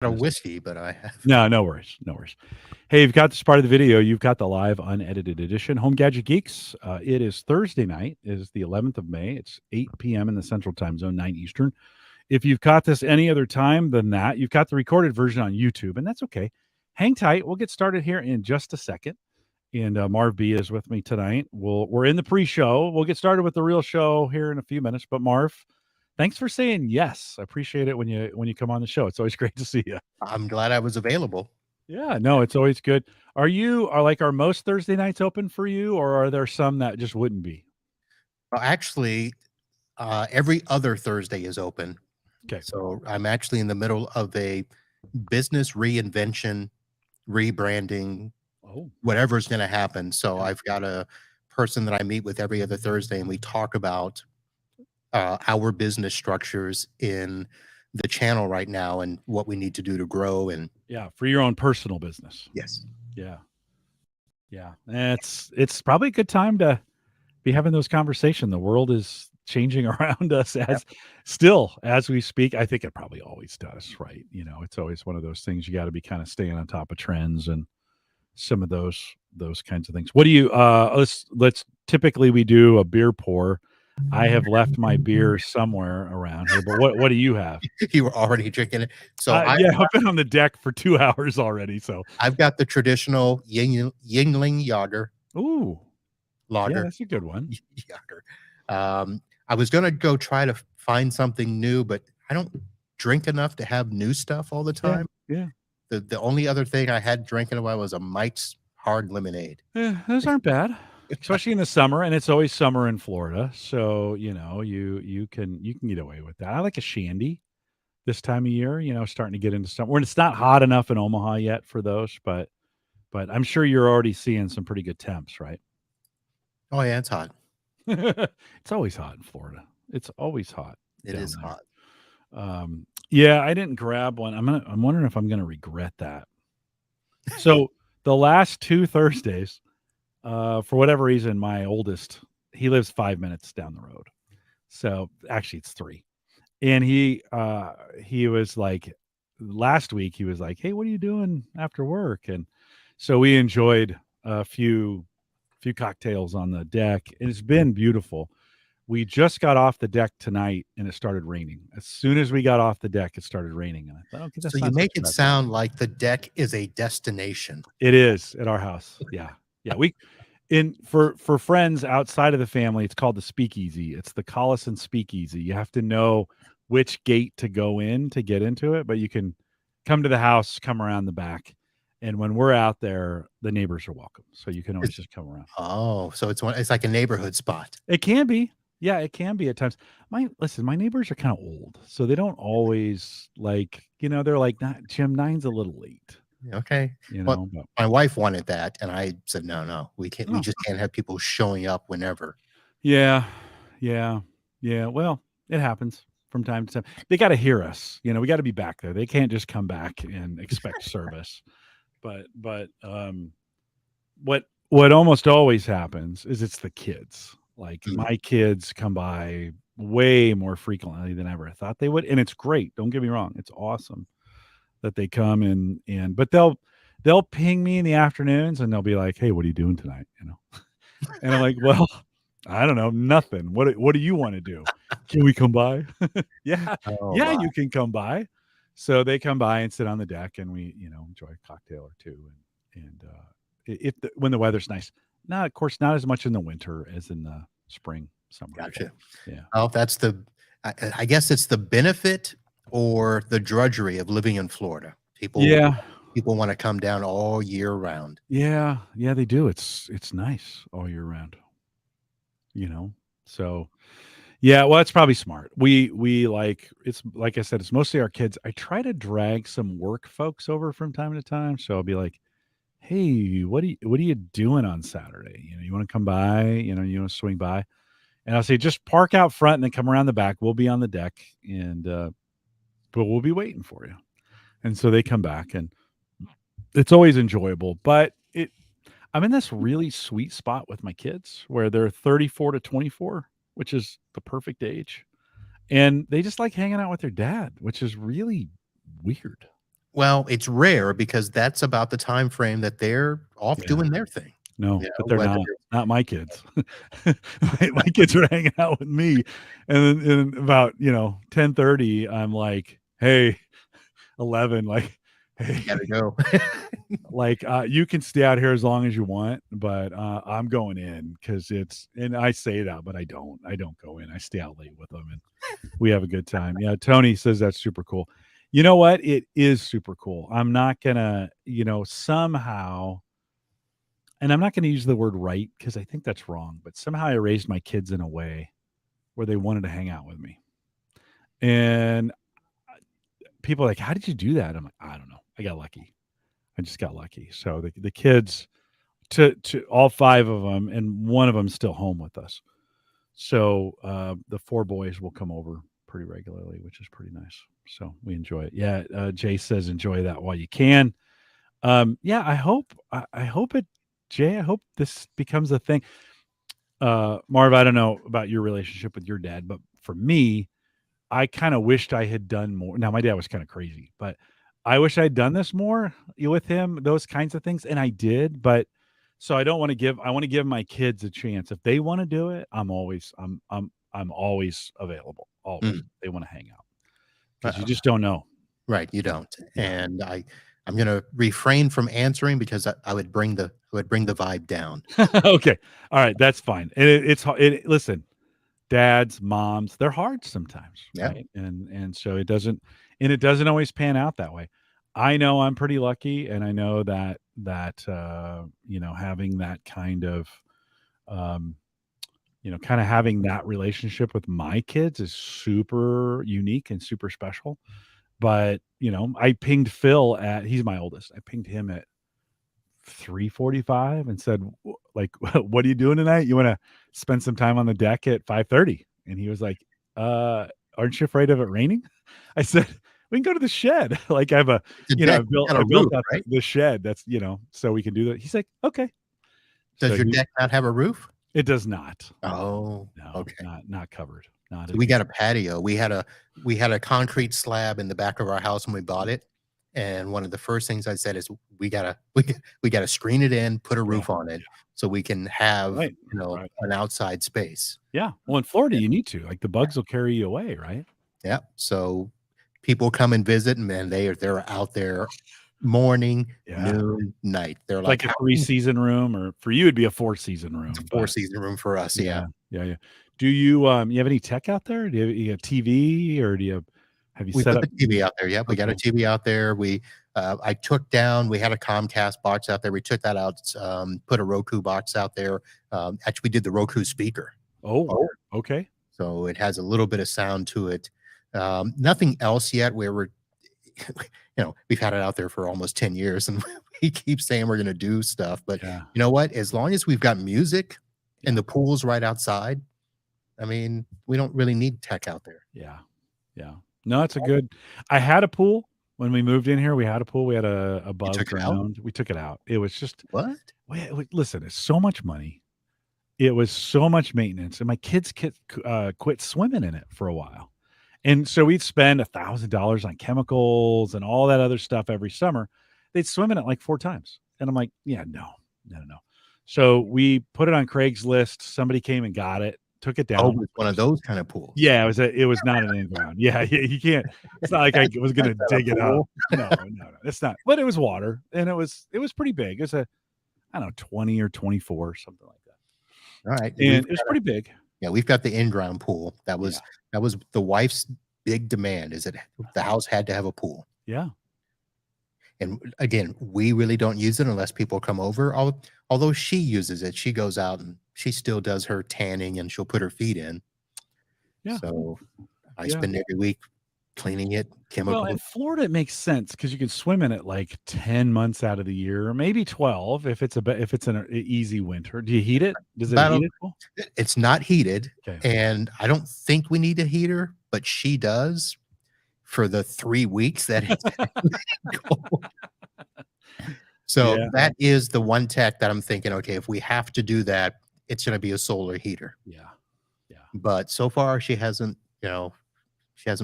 A whiskey, but I have. No worries, no worries. Hey, you've got this part of the video. You've got the live unedited edition. Home Gadget Geeks. It is Thursday night. It is the 11th of May. It's 8 p.m. in the Central Time Zone, 9 Eastern. If you've caught this any other time than that, you've got the recorded version on YouTube, and that's okay. Hang tight. We'll get started here in just a second. And Marv Bee is with me tonight. We're in the pre-show. We'll get started with the real show here in a few minutes. But Marv, thanks for saying yes. I appreciate it when you come on the show. It's always great to see you. I'm glad I was available. Yeah, no, it's always good. Are most Thursday nights open for you, or are there some that just wouldn't be? Well, actually, every other Thursday is open. Okay. So I'm actually in the middle of a business reinvention, rebranding, Oh, whatever's going to happen. So yeah. I've got a person that I meet with every other Thursday, and we talk about our business structures in the channel right now and what we need to do to grow. And Yeah, for your own personal business. yes, Yeah. Yeah. It's probably a good time to be having those conversations. The world is changing around us yep. as we speak. I think it probably always does, right? It's always one of those things you got to be kind of staying on top of trends and some of those kinds of things. What do you let's typically we do a beer pour. I have left my beer somewhere around here, but what do you have? You were already drinking it. So Yeah, I've been on the deck for 2 hours already, so. I've got the traditional Yingling Yager. Ooh, yeah, Lager. that's a good one. Yager. I was going to go try to find something new, but I don't drink enough to have new stuff all the Yeah, time. yeah. The only other thing I had drinking a while was a Mike's Hard Lemonade. Yeah, those aren't bad, especially in the summer, and it's always summer in Florida, so, you can get away with that. I like a shandy this time of year, starting to get into summer when it's not hot enough in Omaha yet for those, but I'm sure you're already seeing some pretty good temps, right? Oh yeah, it's hot. It's always hot in Florida. It's always hot It down is there. hot. Yeah, I didn't grab one. I'm wondering if I'm gonna regret that. So the last 2 Thursdays, for whatever reason, my oldest, he lives 5 minutes down the road. So actually it's 3. And he was like last week, he was like, "Hey, what are you doing after work?" And so we enjoyed a few cocktails on the deck, and it's been beautiful. We just got off the deck tonight and it started raining. As soon as we got off the deck, it started raining. And I thought, okay, So that's you not such make a it bad thing. sound like the deck is a destination. It is at our house. Yeah. Yeah. For friends outside of the family, it's called the Speakeasy. It's the Collison Speakeasy. You have to know which gate to go in to get into it, but you can come to the house, come around the back. And when we're out there, the neighbors are welcome. So you can always It's, just come around. oh, so it's like a neighborhood spot. It can be. Yeah, it can be at times. My neighbors are kind of old, so they don't always they're like, Jim, 9's a little late, Okay. Well, but my wife wanted that, and I said, no, we can't. We oh, just can't have people showing up whenever. yeah, yeah, yeah. Well, it happens from time to time. They got to hear us. We got to be back there. They can't just come back and expect service. But what almost always happens is it's the kids. Like Mm. my kids come by way more frequently than I ever thought they would, and it's great. Don't get me wrong; it's awesome that they come but they'll ping me in the afternoons and they'll be like, "Hey, what are you doing tonight?" And I'm like, "Well, I don't know, nothing. What do you want to do? Can we come by?" Yeah, Oh yeah, my. you can come by. So they come by and sit on the deck, and we enjoy a cocktail or two, and when the weather's nice. Not, of course, not as much in the winter as in the spring, summer, fall. Gotcha. Yeah. Oh, that's I guess it's the benefit or the drudgery of living in Florida. People Yeah. people want to come down all year round. Yeah. Yeah, they do. It's nice all year round, you know? So, yeah, well, it's probably smart. We it's like I said, it's mostly our kids. I try to drag some work folks over from time to time. So I'll be like, "Hey, what are you doing on Saturday? You want to come by? You want to swing by?" And I'll say, "Just park out front and then come around the back. We'll be on the deck and but we'll be waiting for you." And so they come back and it's always enjoyable, but I'm in this really sweet spot with my kids where they're 34 to 24, which is the perfect age. And they just like hanging out with their dad, which is really weird. Well, it's rare because that's about the time frame that they're off Yeah. doing their thing. No, You but know, they're whether not my kids. My kids are hanging out with me, and about, 10:30, I'm like, "Hey," 11, like, you "Hey, gotta go. like, you can stay out here as long as you want, but, I'm going in because it's," and I say that, but I don't go in. I stay out late with them, and we have a good time. Yeah, Tony says that's super cool. You know what? It is super cool. I'm not gonna, somehow, and I'm not gonna use the word right because I think that's wrong, but somehow I raised my kids in a way where they wanted to hang out with me. And people are like, "How did you do that?" I'm like, "I don't know. I got lucky. I just got lucky." So the kids, to all 5 of them, and one of them's still home with us. So, the 4 boys will come over pretty regularly, which is pretty nice. So we enjoy it. Yeah, Jay says enjoy that while you can. Yeah, I hope it, Jay, I hope this becomes a thing. Marv, I don't know about your relationship with your dad, but for me, I kind of wished I had done more. Now, my dad was kind of crazy, but I wish I'd done this more with him, those kinds of things, and I did. But so I don't want to give. I want to give my kids a chance. If they want to do it, I'm always available. Always, Mm, they want to hang out because you uh-uh. just don't know. Right, you don't. Yeah. And I'm gonna refrain from answering because I would bring the vibe down. Okay. All right. That's fine. And it's hard. Listen, dads, moms, they're hard sometimes, Yeah. right? And so it doesn't always pan out that way. I know I'm pretty lucky, and I know that having that kind of um, kind of having that relationship with my kids is super unique and super special. But I pinged Phil at he's my oldest. I pinged him at 3:45 and said, like, "What are you doing tonight? You want to spend some time on the deck at 5:30?" And he was like, "Uh, aren't you afraid of it raining?" I said, "We can go to the shed." Like, I have a, It's a deck, got I a built roof, out right? the shed that's, so we can do that. He's like, "Okay." Does So your deck not have a roof? it does not. No, Oh, no, okay. not covered. Not So we even. got a patio. We had a concrete slab in the back of our house when we bought it, and one of the first things I said is, "We gotta screen it in, put a Yeah, roof on it, so we can have, right, right. an outside space." Yeah. Well, in Florida, you need to. Like, the bugs will carry you away, right? Yeah, so people come and visit, and man, they're out there morning, Yeah. noon, night. They're It's like, like a "How" 3-season room, or for you, it'd be a 4-season It's a room, but four-season room for us, yeah. yeah, yeah, yeah. Do you, you have any tech out there? Do you have TV, or have you We set put up the TV out there, yep, we got a okay. TV out there, I took down we had a Comcast box out there, we took that out, put a Roku box out there, actually, we did the Roku speaker. Oh, Oh. okay. So it has a little bit of sound to it. Nothing else yet where we've had it out there for almost 10 years, and we keep saying we're gonna do stuff, but Yeah, you know what? As long as we've got music and yeah, the pool's right outside, I mean, we don't really need tech out there. yeah, yeah. No, it's a good I had a pool when we moved in here, we had a pool, we had a You above took it out? ground. We took it out. It was just What? listen, it's so much money. It was so much maintenance, and my kids quit swimming in it for a while. And so we'd spend $1,000 on chemicals and all that other stuff every summer. They'd swim in it like 4 times. And I'm like, "Yeah, no, no, no, no." So we put it on Craigslist. Somebody came and got it, took it Oh, down, it's which one of was those kind of pools. yeah, it was not an in-ground. Yeah, yeah, you can't it's not like I was gonna That's not a dig it up. pool? No, no, no, it's not. But it was water, and it was pretty big. It was I don't know, 20 or 24, something like that. Alright, And it was pretty big. we've got the in-ground pool. Yeah, That was the wife's big demand is that the house had to have a pool. yeah, And again, we really don't use it unless people come over. Although she uses it, she goes out and she still does her tanning and she'll put her feet in. yeah, So I yeah. spend every week cleaning it, Well, in chemical. Florida, it makes sense because you can swim in it like 10 months out of the year, or maybe 12 if it's an easy winter. Do you heat it? Does it About heat it? Cool? it's not heated, Okay. and I don't think we need a heater, but she does for the 3 weeks that it's cold. So Yeah. that is the one tech that I'm thinking, okay, if we have to do that, it's gonna be a solar heater. Yeah. Yeah. But so far she hasn't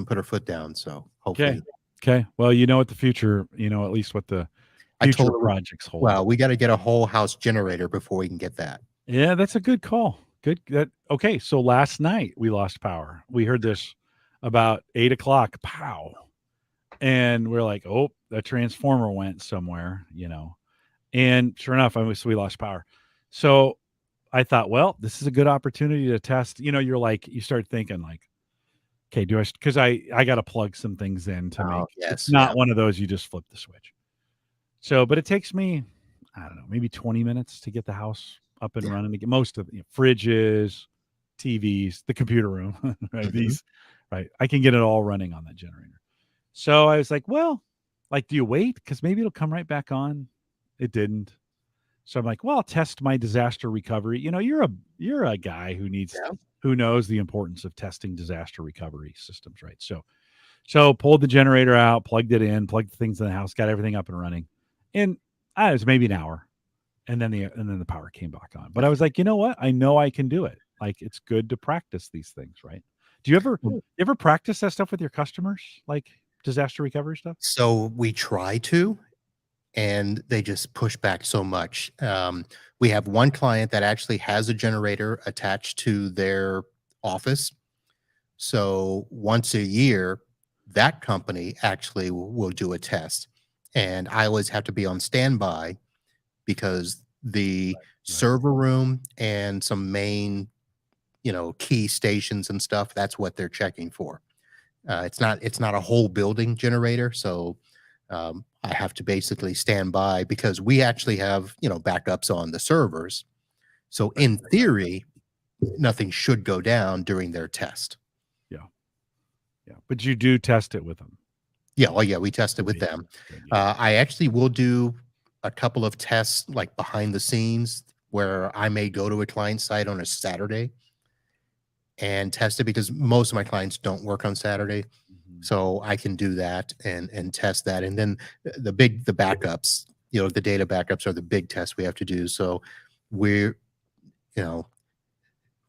put her foot down, so Okay. hopefully Okay. Well, you know what the future, at least what the I future told her, projects hold. well, we got to get a whole house generator before we can get that. Yeah, that's a good call. Good. Okay. So last night we lost power. We heard this about 8 o'clock. Pow. And we're like, oh, the transformer went somewhere, And sure enough, so we lost power. So I thought, well, this is a good opportunity to test. You're like, you start thinking like, okay, because I got to plug some things in to Oh, make it's yes. Yeah. not one of those you just flip the switch. So, but it takes me, I don't know, maybe 20 minutes to get the house up and Yeah. running. To get most of fridges, TVs, the computer room, right? Mhm. Right? I can get it all running on that generator. So I was like, well, like, do you wait? Because maybe it'll come right back on. It didn't. So I'm like, well, I'll test my disaster recovery. You're a guy Yeah. who knows the importance of testing disaster recovery systems, right? So pulled the generator out, plugged it in, plugged the things in the house, got everything up and running. And it was maybe an hour. And then the power came back on. But I was like, you know what? I know I can do it. Like, it's good to practice these things, right? Do you ever practice that stuff with your customers, like disaster recovery stuff? So we try to, and they just push back so much. We have one client that actually has a generator attached to their office. So once a year, that company actually will do a test. And I always have to be on standby because the Right. server room and some main, key stations and stuff, that's what they're checking for. It's not a whole building generator, so I have to basically stand by because we actually have backups on the servers. So Right. in theory, nothing should go down during their test. Yeah. Yeah. But you do test it with them. Yeah, oh yeah, we tested with Yeah, them. good, yeah. I actually will do a couple of tests like behind the scenes where I may go to a client site on a Saturday and test it because most of my clients don't work on Saturday. Mhm. So I can do that and test that. And then the backups, the data backups are the big tests we have to do. So we're, you know,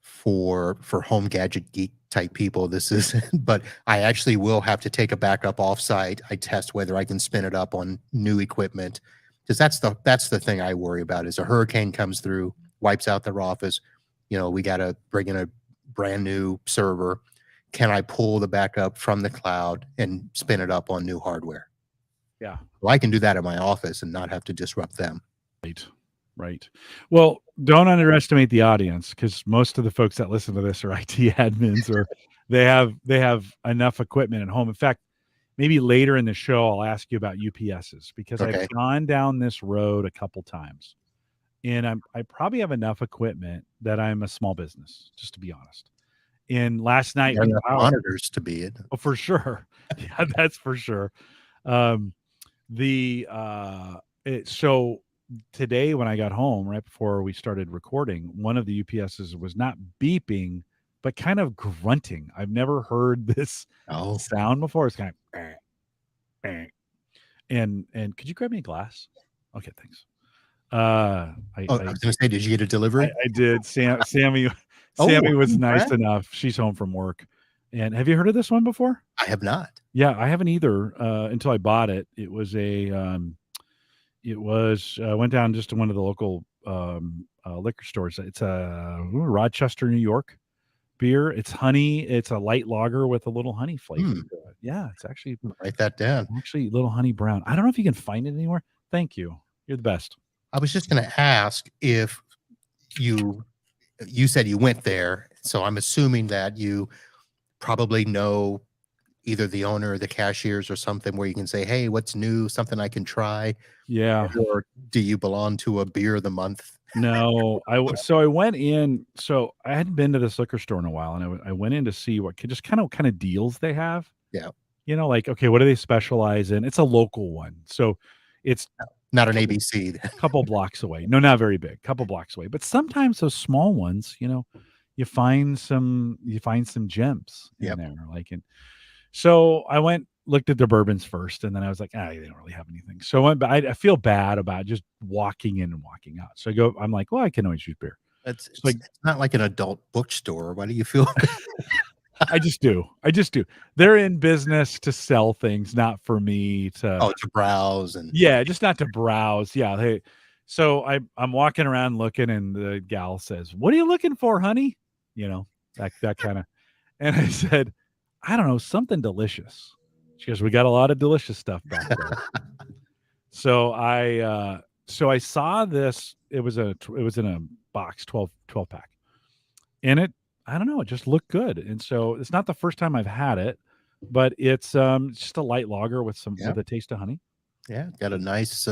for Home Gadget Geek type people, this is but I actually will have to take a backup offsite. I test whether I can spin it up on new equipment. Because that's the thing I worry about is a hurricane comes through, wipes out their office. We gotta bring in a brand new server. Can I pull the backup from the cloud and spin it up on new hardware? Yeah. Well, I can do that at my office and not have to disrupt them. Right. Right. Well, don't underestimate the audience because most of the folks that listen to this are IT admins or they have enough equipment at home. In fact, maybe later in the show I'll ask you about UPSs because I've Okay. gone down this road a couple times. And I probably have enough equipment that I'm a small business, just to be honest. And last night Got with enough power, monitors to be it. oh, for sure. Yeah, that's for sure. Um, so today when I got home, right before we started recording, one of the UPSs was not beeping, but kind of grunting. I've never heard this Oh. sound before. It's kind of and could you grab me a glass? Okay, thanks. I Oh, I I was gonna say, did you get a I, delivery? I did. Sammy Oh, Sammy was nice congrats. enough. She's home from work. And have you heard of this one before? I have not. Yeah, I haven't either until I bought it. Went down just to one of the local liquor stores. It's a Rochester, New York beer. It's honey. It's a light lager with a little honey flavor Hmm, to it. Yeah, it's actually write that down. actually a little honey brown. I don't know if you can find it anywhere. Thank you. You're the best. I was just gonna ask if you you said you went there, so I'm assuming that you probably know either the owner or the cashiers or something where you can say, "Hey, what's new? Something I can try?" Yeah. Or do you belong to a beer of the month? No, so I went in. So I hadn't been to this liquor store in a while, and I went in to see what just kind of deals they have. Yeah, Like, okay, what do they specialize in? It's a local one, so it's not an couple ABC. couple blocks away. No, not very big, couple blocks away. But sometimes those small ones, you find some gems in Yep. there. So I went looked at the bourbons first, and then I was like, they don't really have anything. So I went, but I feel bad about just walking in and walking out. So I'm like, well, I can always use beer. It's So it's it's not like an adult bookstore. Why do you feel I just do. I just do. They're in business to sell things, not for me to Oh, to browse and yeah, just not to browse. Yeah. Hey, so I'm walking around looking, and the gal says, "What are you looking for, honey?" You know, that kind of. And I said, "I don't know, something delicious." She goes, "We got a lot of delicious stuff back there." So I saw this. It was in a box, 12 pack, and it I don't know, it just looked good. And so it's not the first time I've had it, but it's just a light lager with yeah, a taste of honey. yeah, got a nice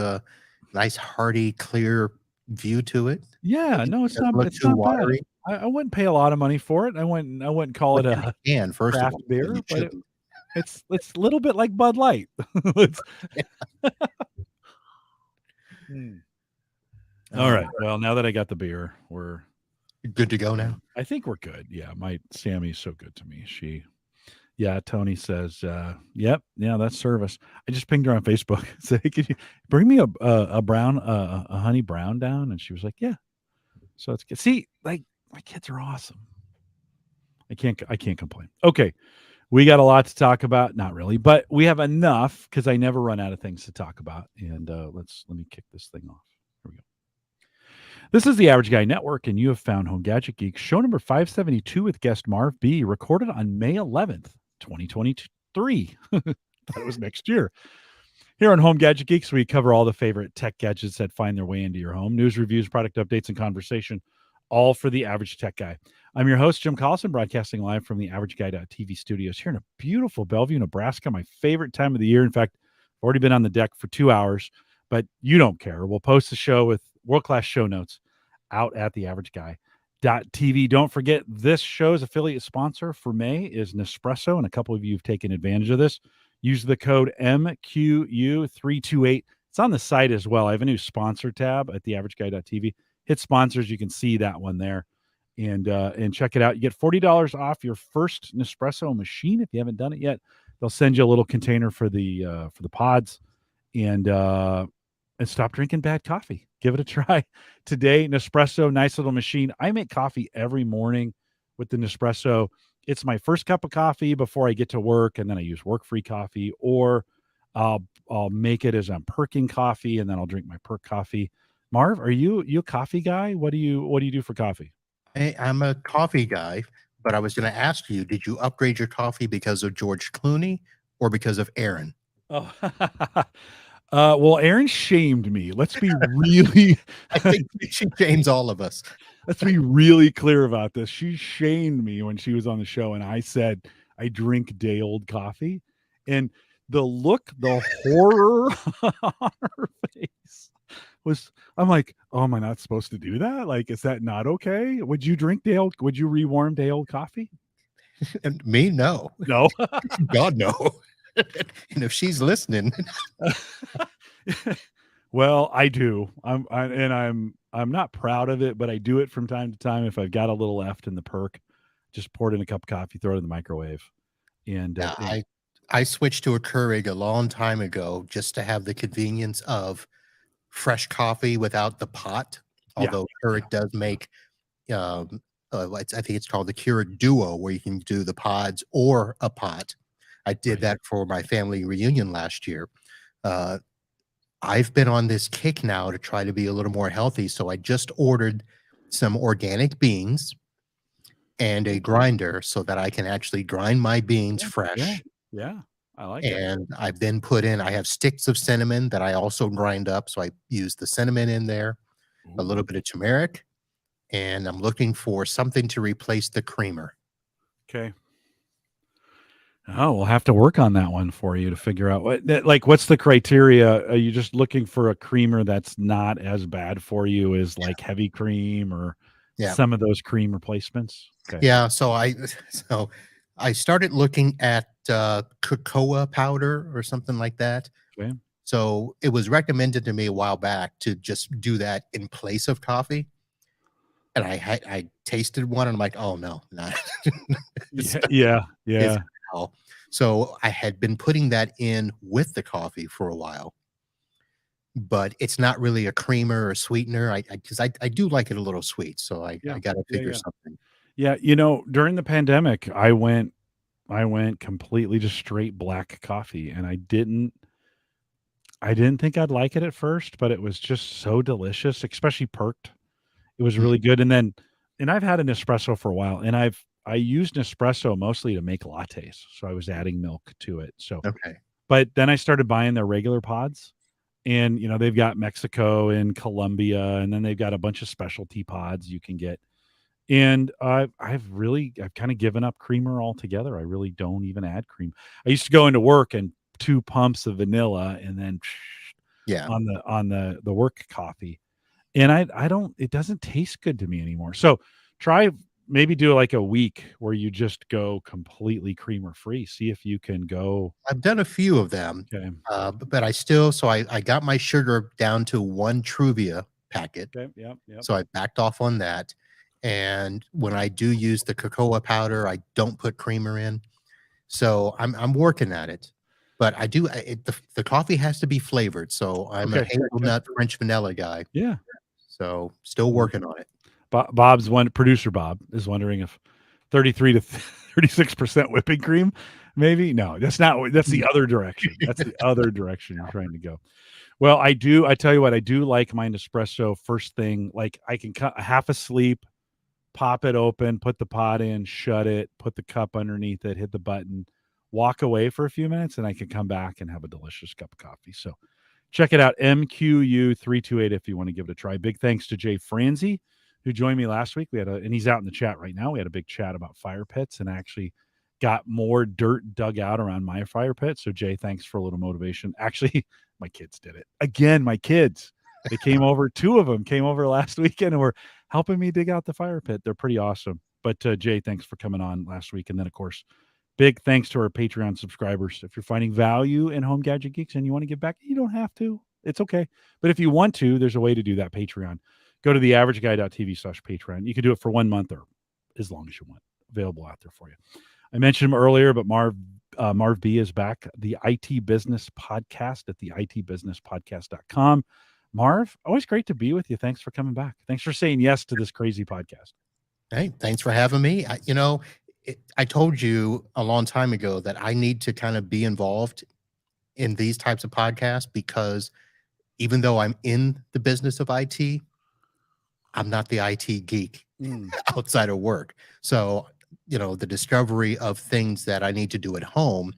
hearty, clear view to it. Yeah, no, Doesn't look it's too not bad. watery. I wouldn't pay a lot of money for it. I wouldn't call What's it in a the can, first of craft all, so beer, you but shouldn't. it's a little bit like Bud Light. It's Mm. All Oh, right. Well, now that I got the beer, good to go now? I think we're good. Yeah, my Sammy's so good to me. Yeah, Tony says, "Yep, yeah, that's service." I just pinged her on Facebook. Say, "Hey, could you bring me a brown, a honey brown down?" And she was like, "Yeah." So it's good. See, like my kids are awesome. I can't complain. Okay, we got a lot to talk about. Not really, but we have enough because I never run out of things to talk about. And let me kick this thing off. Here we go. This is the Average Guy Network, and you have found Home Gadget Geeks, show number 572 with guest Marv Bee, recorded on May 11th, 2023. Thought it was next year. Here on Home Gadget Geeks, we cover all the favorite tech gadgets that find their way into your home, news, reviews, product updates, and conversation, all for the average tech guy. I'm your host, Jim Collison, broadcasting live from the AverageGuy.tv studios here in a beautiful Bellevue, Nebraska, my favorite time of the year. In fact, I've already been on the deck for 2 hours, but you don't care. We'll post the show with world-class show notes out at the AverageGuy.tv. Don't forget, this show's affiliate sponsor for May is Nespresso, and a couple of you have taken advantage of this. Use the code MQU328. It's on the site as well. I have a new sponsor tab at the AverageGuy.tv. Hit sponsors. You can see that one there, and check it out. You get $40 off your first Nespresso machine if you haven't done it yet. They'll send you a little container for the pods, and stop drinking bad coffee. Give it a try today. Nespresso, nice little machine. I make coffee every morning with the Nespresso. It's my first cup of coffee before I get to work, and then I use work-free coffee, or I'll make it as I'm perking coffee, and then I'll drink my perk coffee. Marv, are you a coffee guy? What do you do for coffee? I'm a coffee guy, but I was going to ask you, did you upgrade your coffee because of George Clooney or because of Aaron? Oh, well, Aaron shamed me. Let's be really I think she shames all of us. let's be really clear about this. She shamed me when she was on the show, and I said I drink day old coffee, and the horror on her face was. I'm like, oh, am I not supposed to do that? Like, is that not okay? Would you drink day old? Would you rewarm day old coffee? And me, no. No. God, no. And if she's listening, Well, I do. I'm not proud of it, but I do it from time to time. If I've got a little left in the perk, just pour it in a cup of coffee, throw it in the microwave, and yeah, I switched to a Keurig a long time ago just to have the convenience of fresh coffee without the pot. yeah, Although yeah, Keurig does make, I think it's called the Keurig Duo, where you can do the pods or a pot. I did right. that for my family reunion last year. Uh, I've been on this kick now to try to be a little more healthy, so I just ordered some organic beans and a grinder so that I can actually grind my beans Yeah, yeah, fresh. yeah. I like it. And I've then put in, I have sticks of cinnamon that I also grind up. So I use the cinnamon in there, a Ooh, little bit of turmeric, and I'm looking for something to replace the creamer. okay. Oh, we'll have to work on that one for you to figure out like what's the criteria? Are you just looking for a creamer that's not as bad for you as like heavy cream or Yeah. some of those cream replacements? Okay. Yeah. So I started looking at cocoa powder or something like that. Okay. So it was recommended to me a while back to just do that in place of coffee. And I tasted one and I'm like, oh no, not it's Yeah, yeah, it's yeah, hell. So I had been putting that in with the coffee for a while, but it's not really a creamer or sweetener. I do like it a little sweet, so I yeah, got to yeah, figure yeah. something. Yeah, during the pandemic, I went I went completely just straight black coffee, and I didn't think I'd like it at first, but it was just so delicious, especially perked. It was really Mm, good, and I've had an espresso for a while, and I used Nespresso mostly to make lattes, so I was adding milk to it, so okay. but then I started buying their regular pods, and, they've got Mexico and Colombia, and then they've got a bunch of specialty pods you can get, and I've kinda given up creamer altogether. I really don't even add cream. I used to go into work and 2 pumps of vanilla and then Yeah. on the work coffee, and I don't it doesn't taste good to me anymore. So, try maybe do, like, a week where you just go completely creamer free. See if you can go. I've done a few of them, Okay. but I still so I got my sugar down to 1 Truvia packet, Okay, yep, yep. so I backed off on that, and when I do use the cocoa powder, I don't put creamer in, so I'm working at it, but I do the coffee has to be flavored, so I'm a Okay, okay. hazelnut French vanilla guy, Yeah. so still Yeah. working on it. Bob's one producer Bob is wondering if 33 to 36% whipping cream, maybe? No, that's the other direction. That's the other direction you're trying to go. Well, I tell you what, I do like my Nespresso first thing, like, I can cut half asleep, pop it open, put the pot in, shut it, put the cup underneath it, hit the button, walk away for a few minutes, and I can come back and have a delicious cup of coffee. So check it out, MQU328 if you want to give it a try. Big thanks to Jay Franzi, who joined me last week. And he's out in the chat right now. We had a big chat about fire pits and actually got more dirt dug out around my fire pit. So Jay, thanks for a little motivation. Actually, my kids did it. Again, my kids. They came over, two of them came over last weekend and were helping me dig out the fire pit. They're pretty awesome. But Jay, thanks for coming on last week. And then, of course, big thanks to our Patreon subscribers. If you're finding value in Home Gadget Geeks and you want to give back, you don't have to. It's okay. But if you want to, there's a way to do that. Patreon. Go to theaverageguy.tv/Patreon. You can do it for 1 month or as long as you want. Available out there for you. I mentioned him earlier, but Marv Bee is back. The IT Business Podcast at the itbusinesspodcast.com. Marv, always great to be with you. Thanks for coming back. Thanks for saying yes to this crazy podcast. Hey, thanks for having me. I told you a long time ago that I need to kind of be involved in these types of podcasts because even though I'm in the business of IT, I'm not the IT geek outside of work. So, the discovery of things that I need to do at home,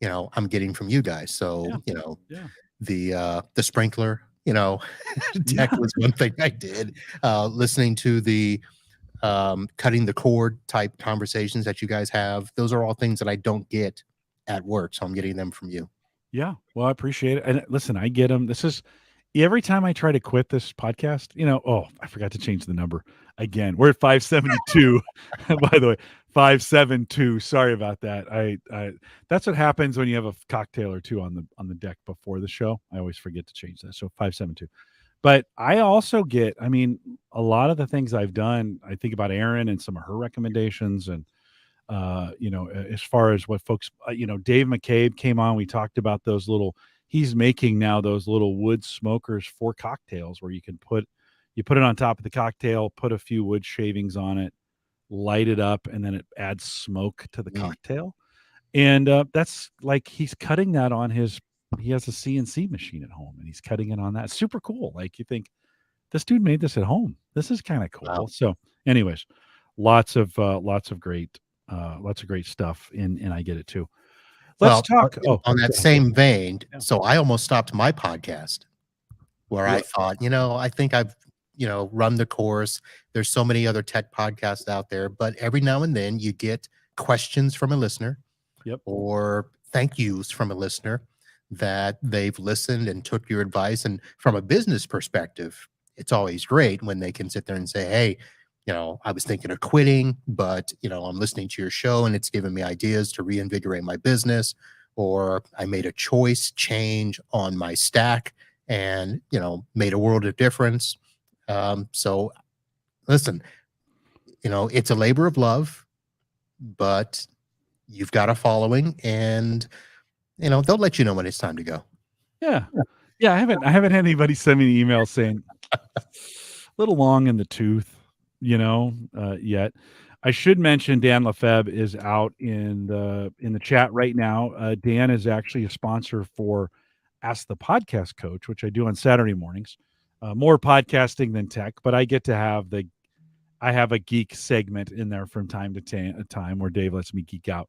I'm getting from you guys. So, Yeah. Yeah. the sprinkler, Yeah. tech was one thing I did. Listening to the cutting the cord type conversations that you guys have. Those are all things that I don't get at work. So I'm getting them from you. Yeah. Well, I appreciate it. And listen, I get them. This is every time I try to quit this podcast, oh, I forgot to change the number again. We're at 572. By the way, 572. Sorry about that. I that's what happens when you have a cocktail or two on the deck before the show. I always forget to change that. So 572. But I also get, I mean, a lot of the things I've done, I think about Erin and some of her recommendations and as far as what folks, Dave McCabe came on. We talked about he's making now those little wood smokers for cocktails where you put it on top of the cocktail, put a few wood shavings on it, light it up, and then it adds smoke to the Mm. cocktail. And that's like he's cutting that on he has a CNC machine at home and he's cutting it on that. Super cool. Like you think this dude made this at home. This is kind of cool. Wow. So, anyways, lots of great stuff, and I get it too. Let's Well, talk. Oh, on go that ahead. same vein, Yeah. so I almost stopped my podcast where I What? thought, I think I've, run the course. There's so many other tech podcasts out there, but every now and then you get questions from a listener Yep. or thank yous from a listener that they've listened and took your advice. And from a business perspective, it's always great when they can sit there and say, hey, I was thinking of quitting, but, I'm listening to your show and it's given me ideas to reinvigorate my business, or I made a choice change on my stack and, made a world of difference. So listen, it's a labor of love, but you've got a following and, they'll let you know when it's time to go. Yeah. Yeah. I haven't had anybody send me an email saying a little long in the tooth, yet. I should mention Dan Lefebvre is out in the chat right now. Dan is actually a sponsor for Ask the Podcast Coach, which I do on Saturday mornings. More podcasting than tech, but I have a geek segment in there from time to time where Dave lets me geek out.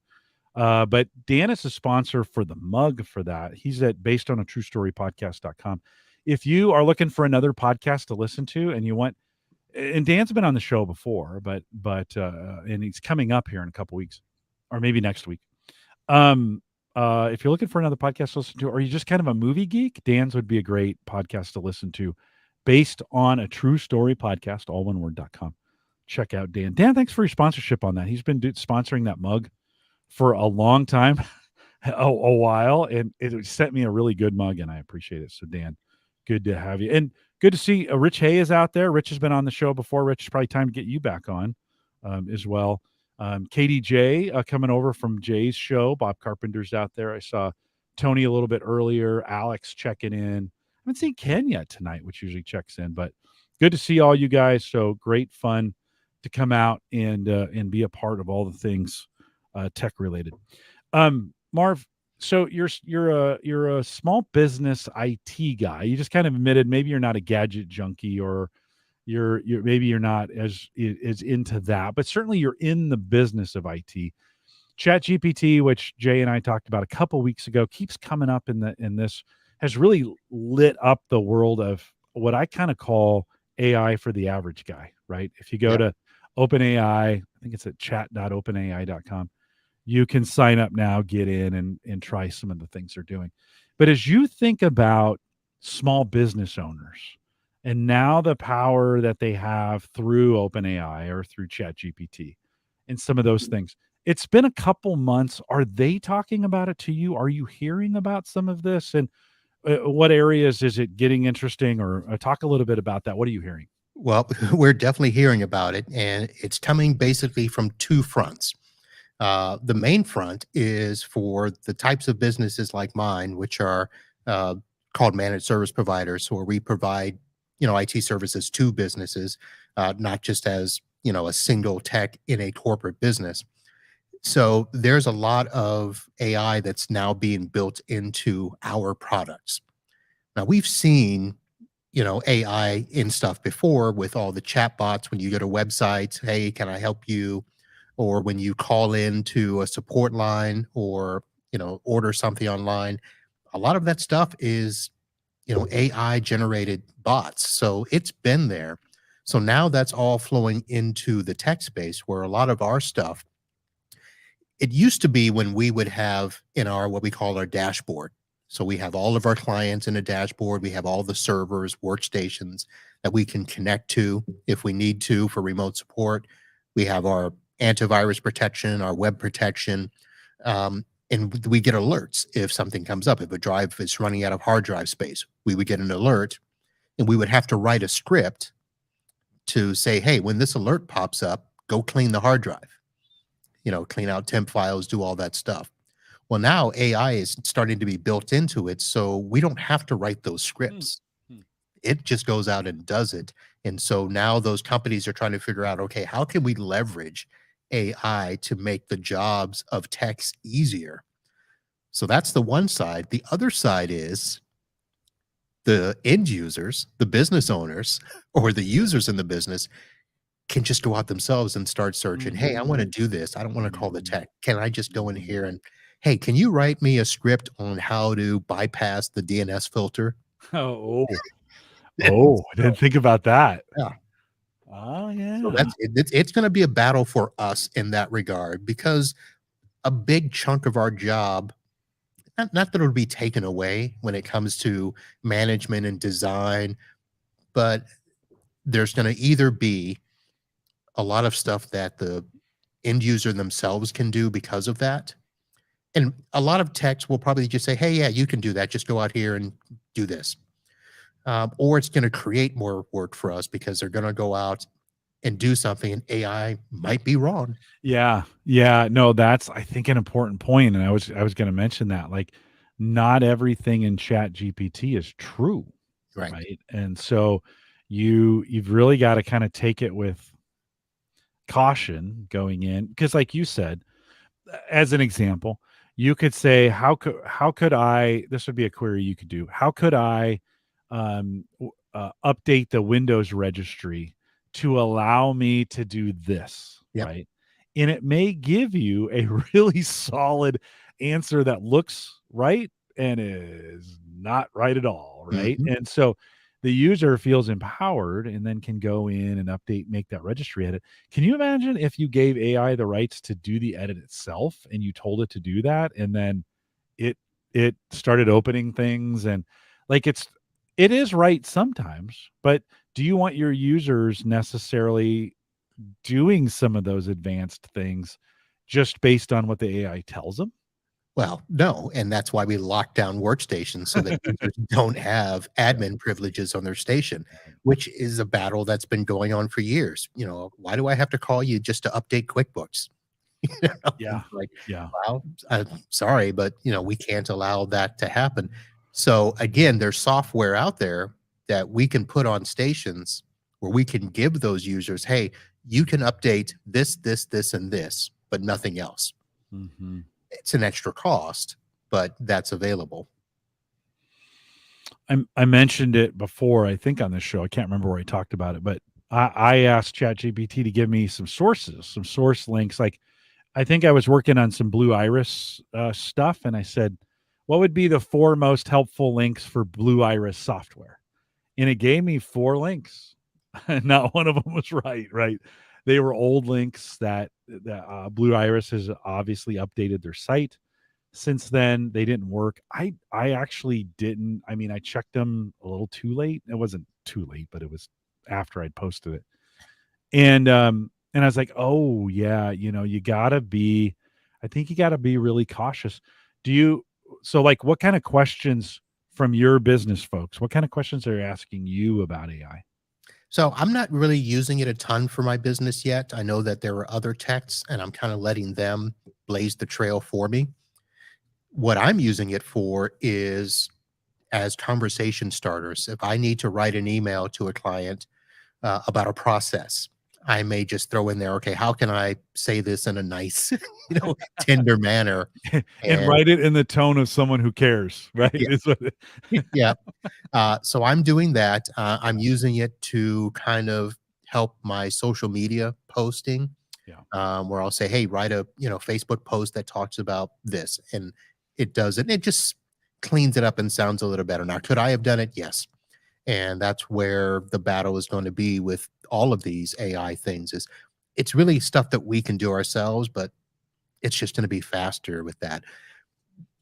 But Dan is a sponsor for the mug for that. He's at based on a true story podcast.com. If you are looking for another podcast to listen to and you want, and Dan's been on the show before, but and he's coming up here in a couple weeks or maybe next week. If you're looking for another podcast to listen to, or you're just kind of a movie geek, Dan's would be a great podcast to listen to based on a true story podcast, all one word.com. Check out Dan. Dan, thanks for your sponsorship on that. He's been sponsoring that mug for a long time, a while, and it sent me a really good mug, and I appreciate it. So, Dan, good to have you, and good to see Rich Hay is out there. Rich has been on the show before. Rich, it's probably time to get you back on as well. KDJ coming over from Jay's show. Bob Carpenter's out there. I saw Tony a little bit earlier. Alex checking in. I haven't seen Ken yet tonight, which usually checks in, but good to see all you guys. So great fun to come out and be a part of all the things tech related. Marv, so you're a small business IT guy. You just kind of admitted maybe you're not a gadget junkie, or you're maybe you're not as into that, but certainly you're in the business of IT. Chat GPT, which Jay and I talked about a couple weeks ago, keeps coming up in this, has really lit up the world of what I kind of call AI for the average guy, right? If you go to OpenAI, I think it's at chat.openai.com. You can sign up now, get in and try some of the things they're doing. But as you think about small business owners and now the power that they have through OpenAI or through ChatGPT and some of those things, it's been a couple months. Are they talking about it to you? Are you hearing about some of this? And what areas is it getting interesting? Or talk a little bit about that. What are you hearing? Well, we're definitely hearing about it, and it's coming basically from two fronts. The main front is for the types of businesses like mine, which are called managed service providers, where we provide, IT services to businesses, not just as, a single tech in a corporate business. So there's a lot of AI that's now being built into our products. Now we've seen, AI in stuff before with all the chat bots when you go to websites, hey, can I help you? Or when you call in to a support line or, order something online. A lot of that stuff is, AI generated bots. So it's been there. So now that's all flowing into the tech space where a lot of our stuff, it used to be when we would have in our what we call our dashboard. So we have all of our clients in a dashboard. We have all the servers, workstations that we can connect to if we need to for remote support. We have our antivirus protection, our web protection, and we get alerts if something comes up. If a drive is running out of hard drive space, we would get an alert, and we would have to write a script to say, hey, when this alert pops up, go clean the hard drive, clean out temp files, do all that stuff. Well, now AI is starting to be built into it, so we don't have to write those scripts. It just goes out and does it. And so now those companies are trying to figure out, okay, how can we leverage AI to make the jobs of techs easier? So that's the one side. The other side is the end users, the business owners, or the users in the business can just go out themselves and start searching. Hey, I want to do this. I don't want to call the tech. Can I just go in here and, hey, can you write me a script on how to bypass the DNS filter? Oh, I didn't think about that. Yeah. Oh, yeah. So it's going to be a battle for us in that regard because a big chunk of our job, not that it'll be taken away when it comes to management and design, but there's going to either be a lot of stuff that the end user themselves can do because of that. And a lot of techs will probably just say, hey, yeah, you can do that. Just go out here and do this. Or it's going to create more work for us because they're going to go out and do something and AI might be wrong. Yeah. Yeah. No, that's, I think, an important point. And I was going to mention that, like, not everything in Chat GPT is true. Right. Right. And so you've really got to kind of take it with caution going in, because like you said, as an example, you could say, how could I, this would be a query you could do. How could I update the Windows registry to allow me to do this, Yep. right? And it may give you a really solid answer that looks right and is not right at all, right? Mhm. And so the user feels empowered and then can go in and update, make that registry edit. Can you imagine if you gave AI the rights to do the edit itself and you told it to do that, and then it it started opening things, and like it is right sometimes, but do you want your users necessarily doing some of those advanced things just based on what the AI tells them? Well, no, and that's why we lock down workstations so that users don't have Right, admin privileges on their station, right. which is a battle that's been going on for years. Why do I have to call you just to update QuickBooks? You know, Yeah. it's like, Yeah. well, I'm sorry, but we can't allow that to happen. So again, there's software out there that we can put on stations where we can give those users, hey, you can update this, this, this, and this, but nothing else. Mhm. It's an extra cost, but that's available. I mentioned it before, I think on this show. I can't remember where I talked about it, but I asked ChatGPT to give me some sources, some source links. Like I think I was working on some Blue Iris stuff, and I said, "What would be the four most helpful links for Blue Iris software?" And it gave me four links. Not one of them was right. Right? They were old links that Blue Iris has obviously updated their site since then. They didn't work. I actually didn't. I mean, I checked them a little too late. It wasn't too late, but it was after I'd posted it. And I was like, "Oh, yeah, you gotta be, I think you gotta be really cautious." Do you So, like, what kind of questions from your business folks, what kind of questions are you asking you about AI? So I'm not really using it a ton for my business yet. I know that there are other techs, and I'm kind of letting them blaze the trail for me. What I'm using it for is as conversation starters. If I need to write an email to a client about a process, I may just throw in there, okay, how can I say this in a nice, tender manner? And And write it in the tone of someone who cares, right? yeah, Is what yeah. So I'm doing that. I'm Yeah, using it to kind of help my social media posting, yeah. where I'll say, "Hey, write a Facebook post that talks about this," and it does it. It just cleans it up and sounds a little better. Now, could I have done it? Yes, and that's where the battle is going to be with all of these AI things. Is it's really stuff that we can do ourselves, but it's just going to be faster with that.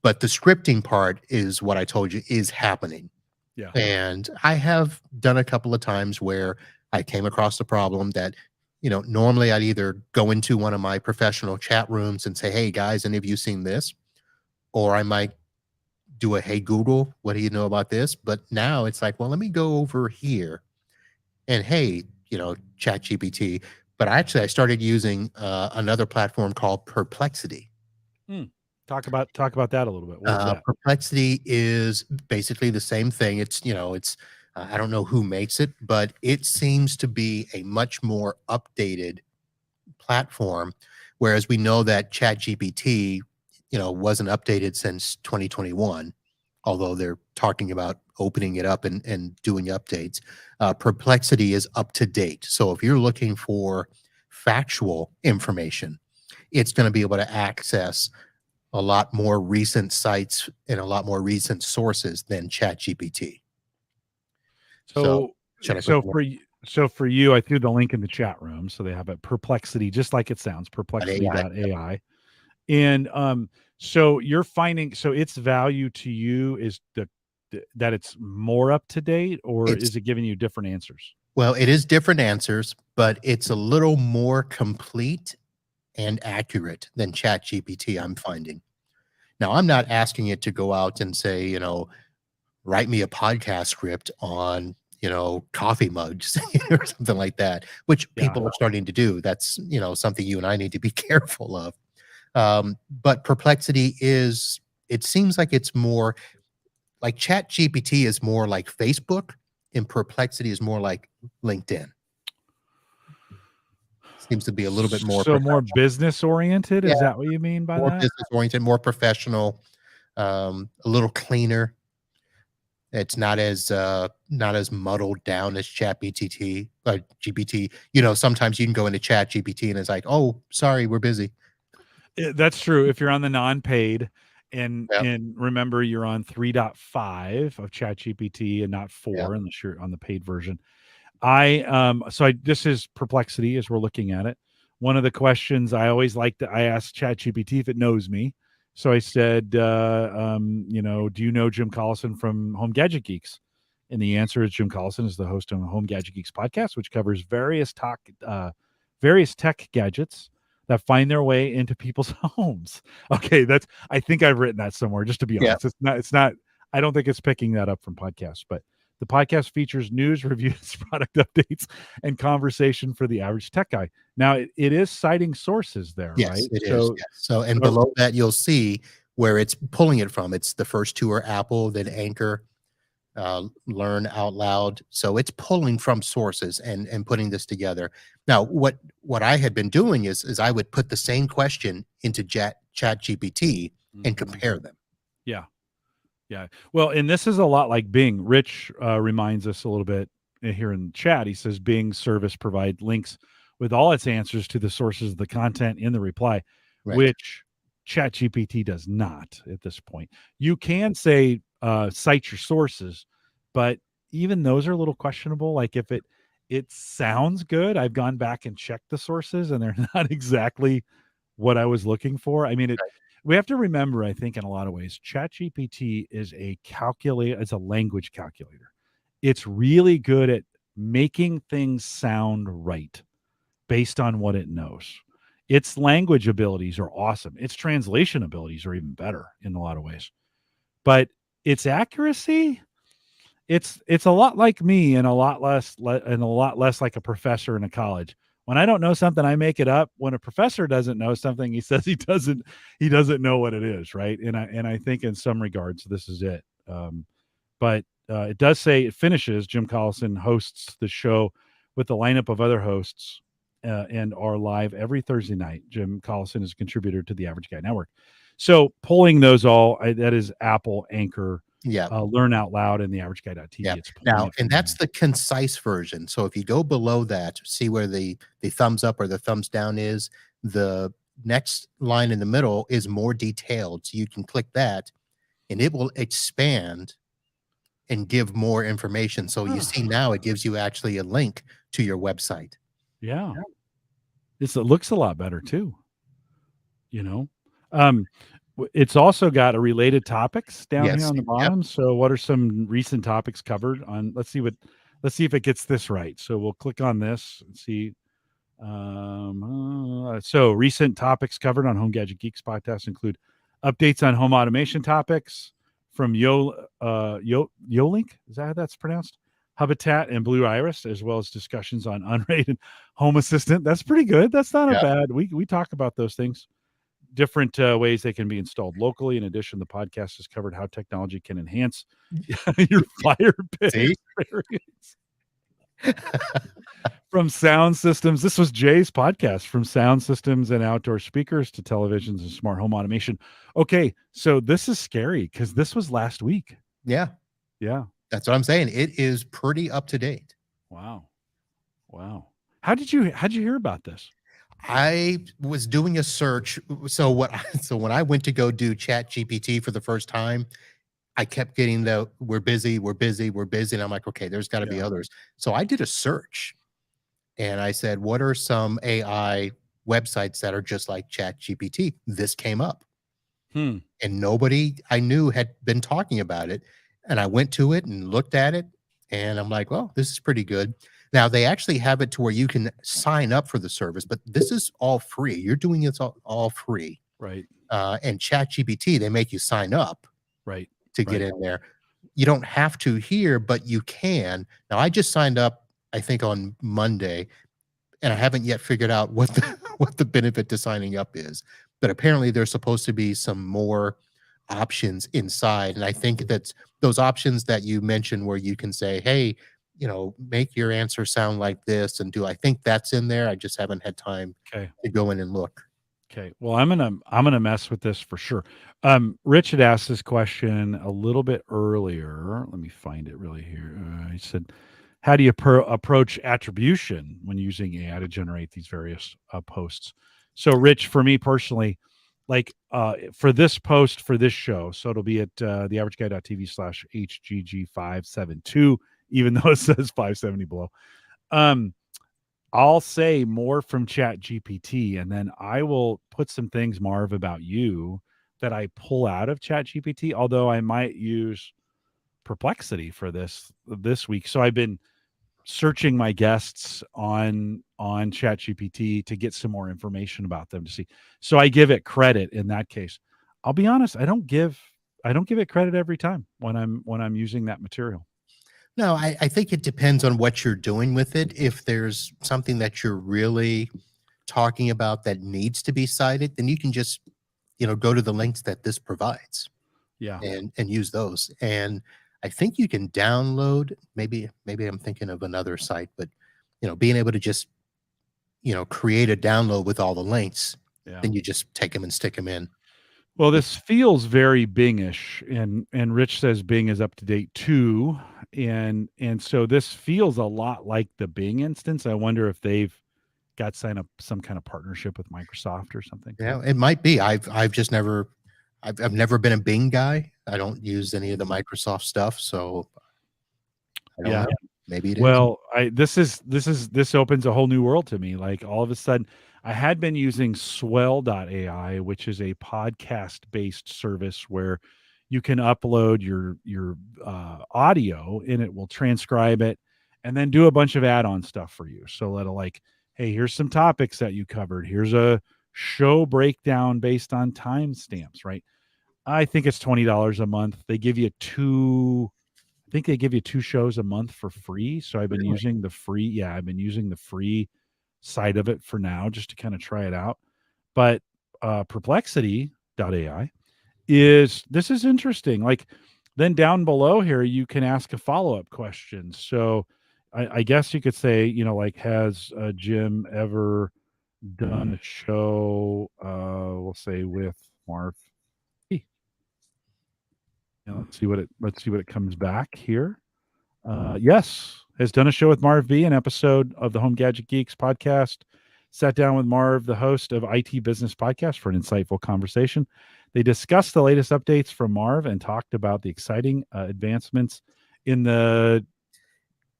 But the scripting part is what I told you is happening. Yeah. And I have done a couple of times where I came across a problem that, normally I'd either go into one of my professional chat rooms and say, "Hey guys, any of you seen this?" Or I might do a "Hey Google, what do you know about this?" But now it's like, well, let me go over here and hey, Chat GPT. But actually, I started using another platform called Perplexity. Hmm. Talk about that a little bit. What is that? Perplexity is basically the same thing. I don't know who makes it, but it seems to be a much more updated platform. Whereas we know that ChatGPT, wasn't updated since 2021, although they're talking about opening it up and doing updates. Perplexity is up to date. So if you're looking for factual information, it's going to be able to access a lot more recent sites and a lot more recent sources than ChatGPT. So, So should I put so the link for y so for you, I threw the link in the chat room, so they have it. Perplexity, just like it sounds, at AI? perplexity.ai. And, so you're finding, so its value to you is that it's more up to date, or It's is it giving you different answers? Well, it is different answers, but it's a little more complete and accurate than ChatGPT, I'm finding. Now, I'm not asking it to go out and say, write me a podcast script on, coffee mugs or something like that, which Yeah. people are starting to do. That's, something you and I need to be careful of. But Perplexity it seems like it's more like Chat GPT is more like Facebook, and Perplexity is more like LinkedIn. seems to be a little bit more So more professional. business oriented? Yeah, Is that what you mean by more that? business oriented, more professional, a little cleaner. It's not as muddled down as GPT. You know, sometimes you can go into Chat GPT and it's like, oh, sorry, we're busy. That's true. If you're on the non-paid, Yeah, and remember you're on 3.5 of ChatGPT and not yeah, 4 unless you're on the paid version. So this is Perplexity as we're looking at it. One of the questions I always like to I ask ChatGPT if it knows me. So I said, do you know Jim Collison from Home Gadget Geeks? And the answer is Jim Collison is the host of the Home Gadget Geeks podcast, which covers various tech gadgets that find their way into people's homes. Okay, I think I've written that somewhere. Just to be yeah. honest, it's not. I don't think it's picking that up from podcasts, but the podcast features news, reviews, product updates, and conversation for the average tech guy. Now, it is citing sources there, Yes, right? it is. So, Yes. So, and uh, below that, you'll see where it's pulling it from. It's the first two are Apple, then Anchor, Learn Out Loud. So it's pulling from sources and putting this together. Now, what I had been doing is I would put the same question into Chat GPT and mhm. compare them. Yeah, yeah. Well, and this is a lot like Bing. Rich reminds us a little bit here in the chat. He says Bing service provide links with all its answers to the sources of the content in the reply, Right. which ChatGPT does not at this point. You can say cite your sources, but even those are a little questionable. Like if it sounds good, I've gone back and checked the sources, and they're not exactly what I was looking for. I mean, we have to remember, I think, in a lot of ways, ChatGPT is it's a language calculator. It's really good at making things sound right based on what it knows. Its language abilities are awesome. Its translation abilities are even better in a lot of ways. But its accuracy, it's a lot like me and a lot less like a professor in a college. When I don't know something, I make it up. When a professor doesn't know something, he says he doesn't know what it is, right? And I think in some regards this is it. But it does say it finishes. Jim Collison hosts the show with the lineup of other hosts and are live every Thursday night. Jim Collison is a contributor to the Average Guy Network. So pulling those that is Apple, Anchor, Yeah. Learn Out Loud, and the Average Guy.tv. Yeah. It's pulling Now, it and from that's there. the concise version. So if you go below that, see where the thumbs up or the thumbs down is, the next line in the middle is more detailed. So you can click that and it will expand and give more information. So you see now it gives you actually a link to your website. Yeah, it looks a lot better too. You know, um, it's also got a related topics down here Yes. on the Yep. bottom. So, what are some recent topics covered on? Let's see if it gets this right. So we'll click on this and see. So recent topics covered on Home Gadget Geeks podcast include updates on home automation topics from Yolink. Is that how that's pronounced? Habitat and Blue Iris, as well as discussions on unrated Home Assistant. That's pretty good. That's not a Yeah. bad. We talk about those things. Different ways they can be installed locally. In addition, the podcast has covered how technology can enhance your fire pit See? experience. From sound systems, this was Jay's podcast, from sound systems and outdoor speakers to televisions and smart home automation. Okay, so this is scary because this was last week. Yeah. Yeah. That's what I'm saying. It is pretty up to date. Wow. Wow. How'd you hear about this? I was doing a search. So when I went to go do Chat GPT for the first time, I kept getting the we're busy, we're busy, we're busy. And I'm like, okay, there's got to be Yeah. others. So I did a search and I said, what are some AI websites that are just like Chat GPT? This came up Hmm. and nobody I knew had been talking about it. And I went to it and looked at it and I'm like, well, this is pretty good. Now they actually have it to where you can sign up for the service, but this is all free. You're doing it all free. Right. And Chat GPT, they make you sign up Right. to get Right. in there. You don't have to here, but you can. Now, I just signed up, I think on Monday, and I haven't yet figured out what the what the benefit to signing up is. But apparently, there's supposed to be some more options inside, and I think that's those options that you mentioned, where you can say, "Hey, make your answer sound like this, and do I think that's in there? I just haven't had time Okay. to go in and look. Okay. Well, I'm gonna mess with this for sure. Rich had asked this question a little bit earlier. Let me find it really here. He said, "How do you approach attribution when using AI to generate these various posts?" So, Rich, for me personally, like for this post for this show, so it'll be at theaverageguy.tv/HGG572, even though it says 570 below. I'll say more from Chat GPT, and then I will put some things, Marv, about you that I pull out of Chat GPT, although I might use Perplexity for this week. So I've been searching my guests on Chat GPT to get some more information about them to see. So I give it credit in that case. I'll be honest, I don't give it credit every time when I'm using that material. No, I think it depends on what you're doing with it. If there's something that you're really talking about that needs to be cited, then you can just, go to the links that this provides Yeah. and use those. And I think you can download, maybe I'm thinking of another site, but being able to just, create a download with all the links, Yeah. then you just take them and stick them in. Well, this feels very Bing-ish, and Rich says Bing is up to date too, and so this feels a lot like the Bing instance. I wonder if they've got signed up some kind of partnership with Microsoft or something. Yeah, it might be. I've just never I've never been a Bing guy. I don't use any of the Microsoft stuff, so I don't Yeah. know. Maybe it is. Well, this opens a whole new world to me. Like all of a sudden, I had been using Swell.ai, which is a podcast-based service where you can upload your audio and it will transcribe it and then do a bunch of add-on stuff for you. So it'll like, hey, here's some topics that you covered. Here's a show breakdown based on timestamps, right? I think it's $20 a month. They give you I think they give you 2 shows a month for free, so I've been Really? using the free I've been using the free side of it for now just to kinda try it out. But, Perplexity.ai this is interesting, like, then down below here, you can ask a follow-up question. So, I guess you could say, like, "Has, Jim ever done a show," we'll say, "with Marv Bee?" Let's see what it comes back here. Yes, has done a show with Marv Bee, an episode of the Home Gadget Geeks podcast. Sat down with Marv, the host of IT Business Podcast, for an insightful conversation. They discussed the latest updates from Marv and talked about the exciting advancements in the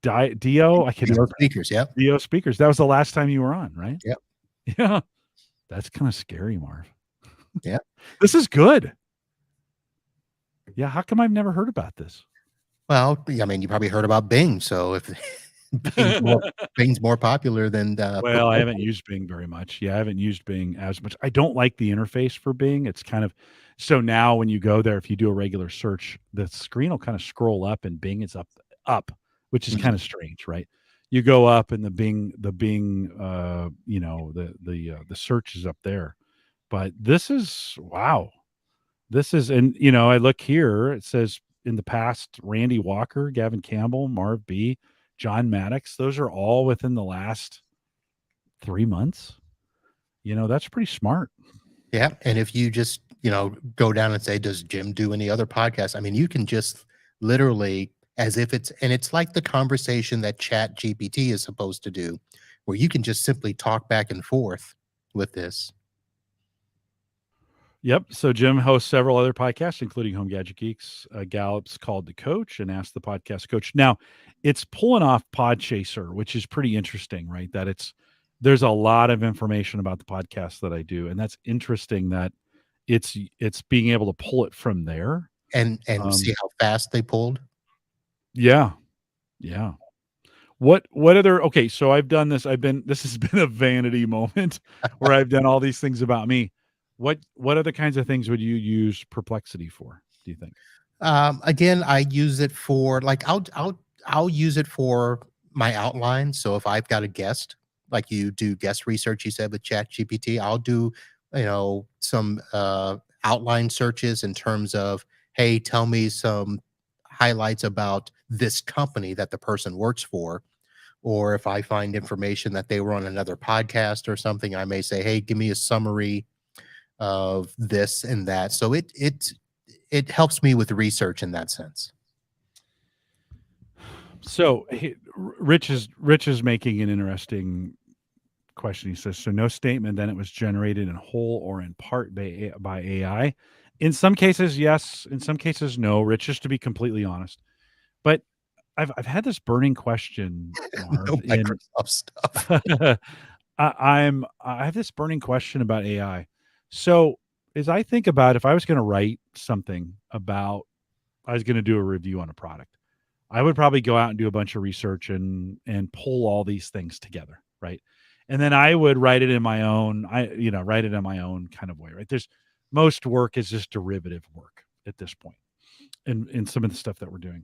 DO. I can Dio never speakers, yep. DO speakers. That was the last time you were on, right? Yep. Yeah, that's kind of scary, Marv. Yeah. This is good. Yeah, how come I've never heard about this? Well, I mean, you probably heard about Bing, so if Bing's more popular than Well, I haven't used Bing very much. Yeah, I haven't used Bing as much. I don't like the interface for Bing. It's kind of so now when you go there, if you do a regular search, the screen will kind of scroll up and Bing is up, which is kind of strange, right? You go up and the Bing the search is up there. But this is wow. This is and I look here, it says in the past, Randy Walker, Gavin Campbell, Marv B, John Maddox, those are all within the last 3 months. That's pretty smart. Yeah, and if you just, go down and say, "Does Jim do any other podcasts?" I mean, you can just literally as if it's like the conversation that Chat GPT is supposed to do, where you can just simply talk back and forth with this. Yep. So Jim hosts several other podcasts, including Home Gadget Geeks, Gallup's Called the Coach, and Ask the Podcast Coach. Now, it's pulling off Podchaser, which is pretty interesting, right? There's a lot of information about the podcast that I do, and that's interesting that it's being able to pull it from there. And see how fast they pulled? Yeah. Yeah. What other okay, so I've done this. This has been a vanity moment where I've done all these things about me. What other kinds of things would you use Perplexity for, do you think? Again, I use it for like I'll use it for my outline. So if I've got a guest, like you do guest research, you said with Chat GPT, I'll do some outline searches in terms of, hey, tell me some highlights about this company that the person works for. Or if I find information that they were on another podcast or something, I may say, hey, give me a summary of this and that. So it helps me with research in that sense. So Rich is making an interesting question. He says, so no statement then it was generated in whole or in part by AI. In some cases, yes. In some cases, no. Rich, just to be completely honest. But I've had this burning question, No Marv, in Microsoft stuff. I have this burning question about AI. So as I think about if I was going to write something about, I was going to do a review on a product, I would probably go out and do a bunch of research and pull all these things together, right? And then I would write it in my own, write it in my own kind of way, right? There's most work is just derivative work at this point in some of the stuff that we're doing.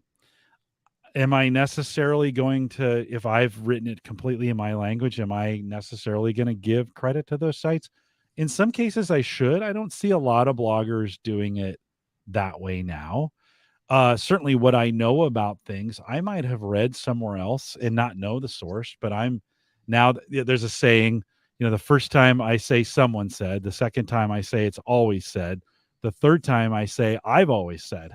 Am I necessarily going to, if I've written it completely in my language, am I necessarily going to give credit to those sites? In some cases, I should. I don't see a lot of bloggers doing it that way now. Certainly what I know about things, I might have read somewhere else and not know the source, but I'm now there's a saying, the first time I say someone said, the second time I say it's always said, the third time I say I've always said,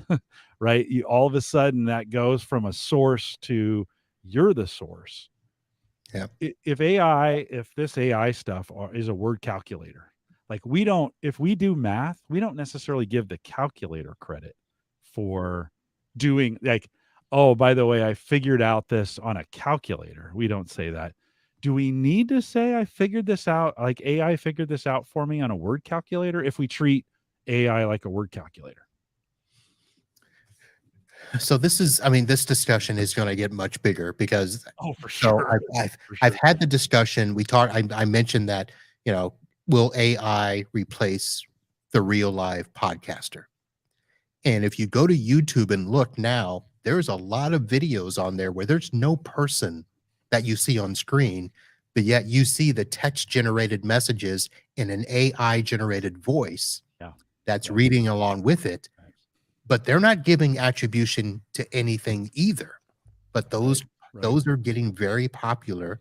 right? All of a sudden that goes from a source to you're the source. Yeah. If this AI stuff is a word calculator, like if we do math, we don't necessarily give the calculator credit for doing, like, oh, by the way, I figured out this on a calculator. We don't say that. Do we need to say I figured this out, like AI figured this out for me on a word calculator, if we treat AI like a word calculator? So this discussion is going to get much bigger because For so sure. I've had the discussion. I mentioned that, will AI replace the real live podcaster? And if you go to YouTube and look now, there's a lot of videos on there where there's no person that you see on screen, but yet you see the text generated messages in an AI generated voice that's reading along with it. But they're not giving attribution to anything either. But those are getting very popular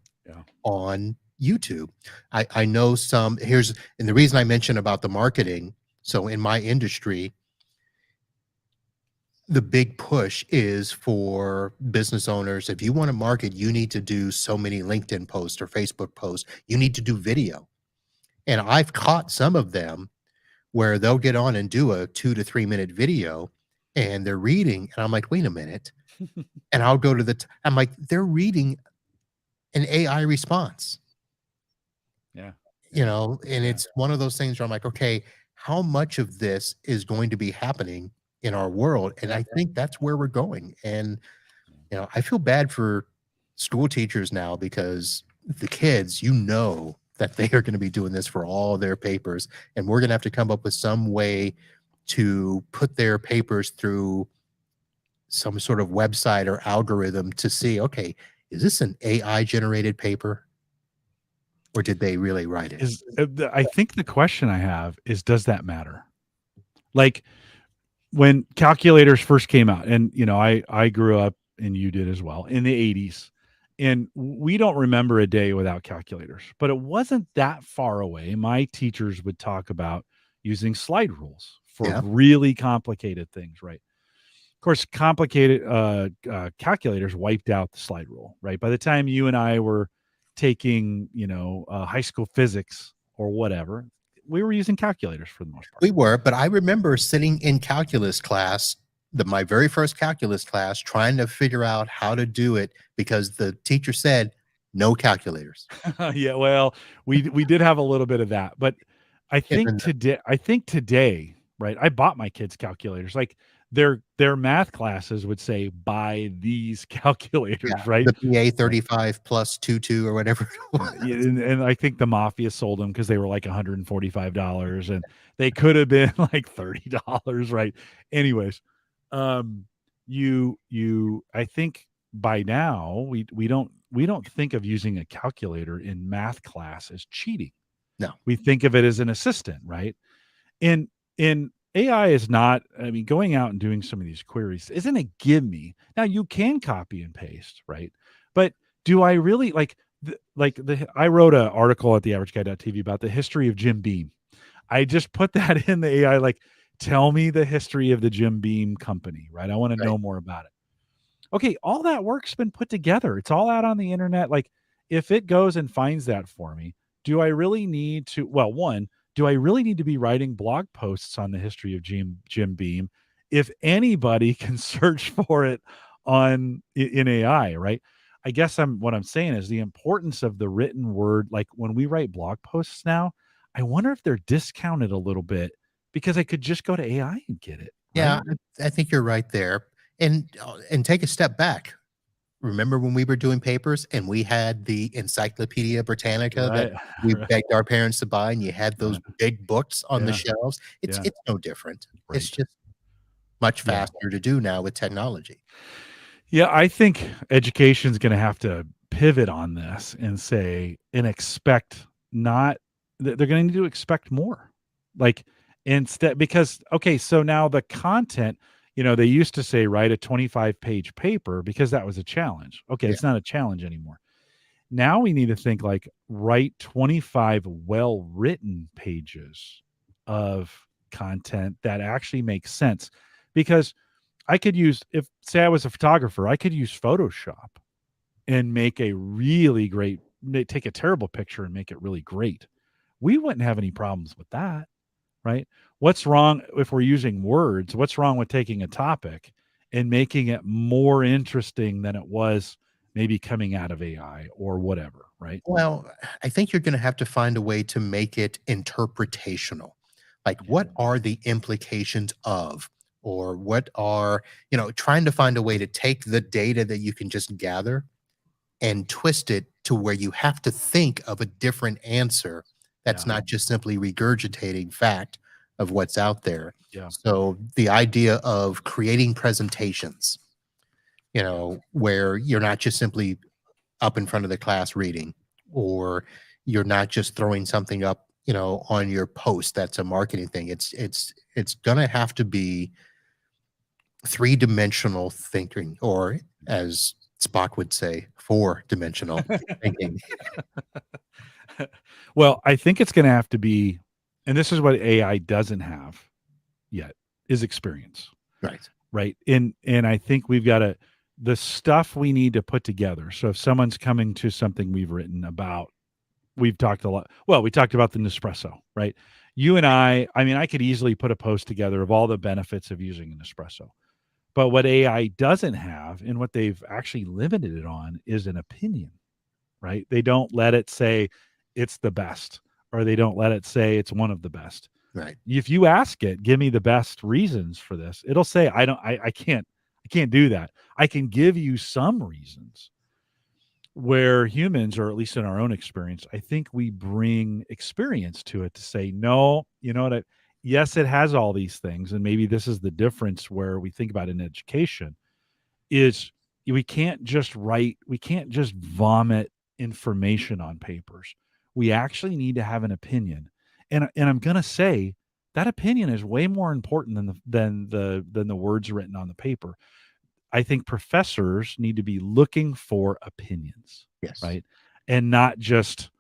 on YouTube. I know and the reason I mentioned about the marketing. So in my industry, the big push is for business owners. If you want to market, you need to do so many LinkedIn posts or Facebook posts. You need to do video. And I've caught some of them where they'll get on and do a 2 to 3 minute video and they're reading. And I'm like, wait a minute. And I'll go to I'm like, they're reading an AI response. Yeah. And it's one of those things where I'm like, okay, how much of this is going to be happening in our world? And I think that's where we're going. And, I feel bad for school teachers now because the kids, that they are going to be doing this for all their papers. And we're going to have to come up with some way to put their papers through some sort of website or algorithm to see, okay, is this an AI generated paper? Or did they really write it? I think the question I have is, does that matter? Like when calculators first came out, and I grew up, and you did as well, in the 80s, and we don't remember a day without calculators. But it wasn't that far away. My teachers would talk about using slide rules for really complicated things, right? Of course, complicated calculators wiped out the slide rule, right? By the time you and I were taking, high school physics or whatever, we were using calculators for the most part. We were, but I remember sitting in calculus class, my very first calculus class, trying to figure out how to do it because the teacher said no calculators. Yeah, well, we did have a little bit of that, but I think today, right? I bought my kids calculators. Like their math classes would say buy these calculators, right? The PA 35 plus 22 or whatever. And I think the Mafia sold them because they were like $145, and they could have been like $30, right? Anyways, I think by now we don't think of using a calculator in math class as cheating. No, we think of it as an assistant, right? In AI is not, I mean, going out and doing some of these queries isn't a give me. Now you can copy and paste, right? But do I really I wrote an article at theaverageguy.tv about the history of Jim Beam. I just put that in the AI, like, tell me the history of the Jim Beam company, right? I want to Right. know more about it. Okay, all that work's been put together. It's all out on the internet. Like, if it goes and finds that for me, do I really need to? Well, one, do I really need to be writing blog posts on the history of Jim Beam if anybody can search for it in AI, right? I guess what I'm saying is the importance of the written word. Like when we write blog posts now, I wonder if they're discounted a little bit because I could just go to AI and get it, Yeah, right? I think you're right there. And take a step back. Remember when we were doing papers and we had the Encyclopedia Britannica that Right. we Right. begged our parents to buy, and you had those Right. big books on the Yeah. shelves? Yeah. It's no different. It's Right. just much Yeah. faster to do now with technology. Yeah, I think education's gonna have to pivot on this and say and expect not they're gonna need to expect more. Like, instead, because okay, so now the content, they used to say write a 25-page paper because that was a challenge. Okay, Yeah. it's not a challenge anymore. Now we need to think like write 25 well-written pages of content that actually makes sense. Because I could use, if say I was a photographer, I could use Photoshop and make a really great, take a terrible picture and make it really great. We wouldn't have any problems with that, right? What's wrong if we're using words? What's wrong with taking a topic and making it more interesting than it was maybe coming out of AI or whatever, right? Well, I think you're gonna have to find a way to make it interpretational. Like, Yeah. what are the implications of, or what are, trying to find a way to take the data that you can just gather and twist it to where you have to think of a different answer that's Yeah. not just simply regurgitating fact of what's out there. Yeah. So the idea of creating presentations, Yeah. where you're not just simply up in front of the class reading, or you're not just throwing something up, on your post that's a marketing thing. It's gonna have to be three-dimensional thinking, or as Spock would say, four-dimensional thinking. Well, I think it's going to have to be, and this is what AI doesn't have yet, is experience, Right. right? And I think we've got to, the stuff we need to put together. So if someone's coming to something we've written about, we've talked a lot. Well, we talked about the Nespresso, right? You and I mean, I could easily put a post together of all the benefits of using an espresso. But what AI doesn't have, and what they've actually limited it on, is an opinion, right? They don't let it say it's the best, or they don't let it say it's one of the best. Right. If you ask it, give me the best reasons for this, it'll say, I can't do that. I can give you some reasons, where humans, or at least in our own experience, I think we bring experience to it to say, no, you know what? Yes, it has all these things. And maybe this is the difference where we think about in education is we can't just vomit information on papers. We actually need to have an opinion. And I'm going to say that opinion is way more important than the words written on the paper. I think professors need to be looking for opinions, Yes. right? And not just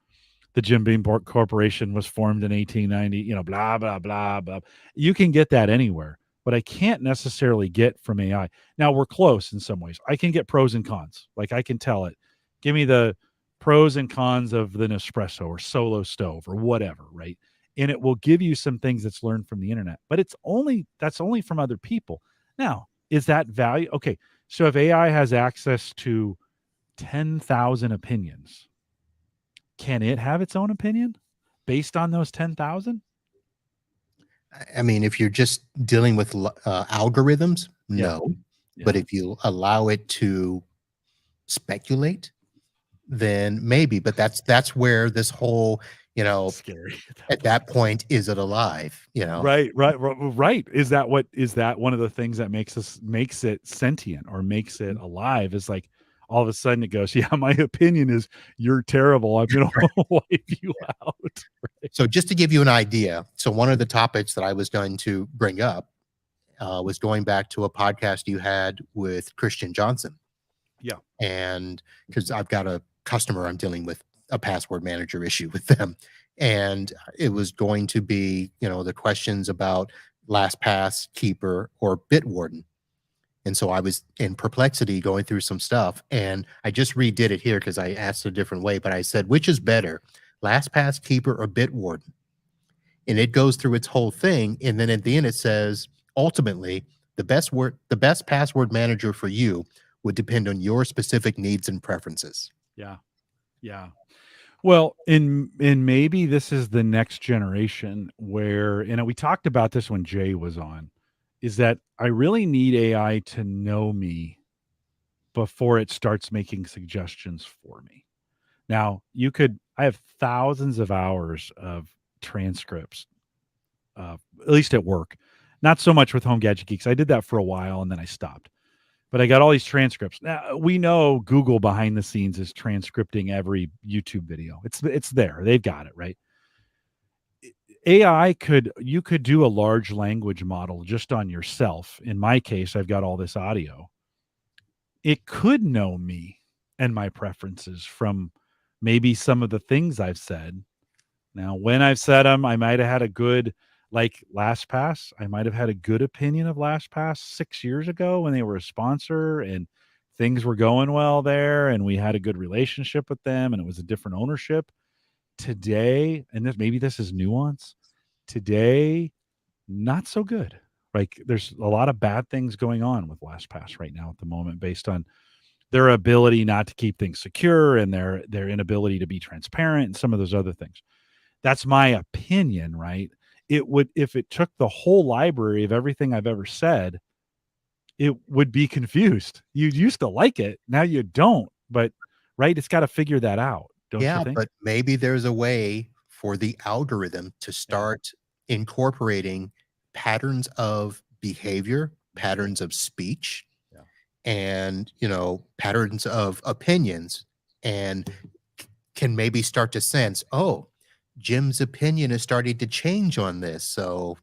the Jim Beam Corporation was formed in 1890, blah, blah, blah, blah. You can get that anywhere, but I can't necessarily get from AI. Now we're close in some ways. I can get pros and cons. Like I can tell it, give me the pros and cons of the Nespresso or Solo Stove or whatever, right? And it will give you some things that's learned from the internet, but that's only from other people. Now, is that value? Okay. So if AI has access to 10,000 opinions, can it have its own opinion based on those 10,000? I mean, if you're just dealing with algorithms, Yeah. no. But Yeah. if you allow it to speculate, then maybe. But that's where this whole, Scary at that at point. that point, is it alive? Right. Is that one of the things that makes it sentient or makes it alive, is like all of a sudden it goes, yeah, my opinion is you're terrible. I'm going to wipe you out. Right? So just to give you an idea, so one of the topics that I was going to bring up was going back to a podcast you had with Christian Johnson. Yeah. And because I've got a customer I'm dealing with a password manager issue with them. And it was going to be, the questions about LastPass, Keeper, or Bitwarden. And so I was in perplexity going through some stuff. And I just redid it here because I asked a different way. But I said, which is better, LastPass, Keeper, or Bitwarden? And it goes through its whole thing. And then at the end, it says, ultimately, the best password manager for you would depend on your specific needs and preferences. Yeah. Yeah. Well, and maybe this is the next generation where, we talked about this when Jay was on, is that I really need AI to know me before it starts making suggestions for me. Now, I have thousands of hours of transcripts, at least at work, not so much with Home Gadget Geeks. I did that for a while and then I stopped. But I got all these transcripts. Now, we know Google behind the scenes is transcripting every YouTube video. It's there. They've got it, right? You could do a large language model just on yourself. In my case, I've got all this audio. It could know me and my preferences from maybe some of the things I've said. Now, when I've said them, I might have had a good, like LastPass, I might have had a good opinion of LastPass 6 years ago when they were a sponsor and things were going well there and we had a good relationship with them and it was a different ownership. Today, and maybe this is nuance, today, not so good. Like there's a lot of bad things going on with LastPass right now at the moment based on their ability not to keep things secure and their inability to be transparent and some of those other things. That's my opinion, right? It would, if it took the whole library of everything I've ever said, it would be confused. You used to like it, now you don't. But right, it's got to figure that out, don't you think? But maybe there's a way for the algorithm to start incorporating patterns of behavior, patterns of speech, and patterns of opinions, and can maybe start to sense, oh, Jim's opinion is starting to change on this. So,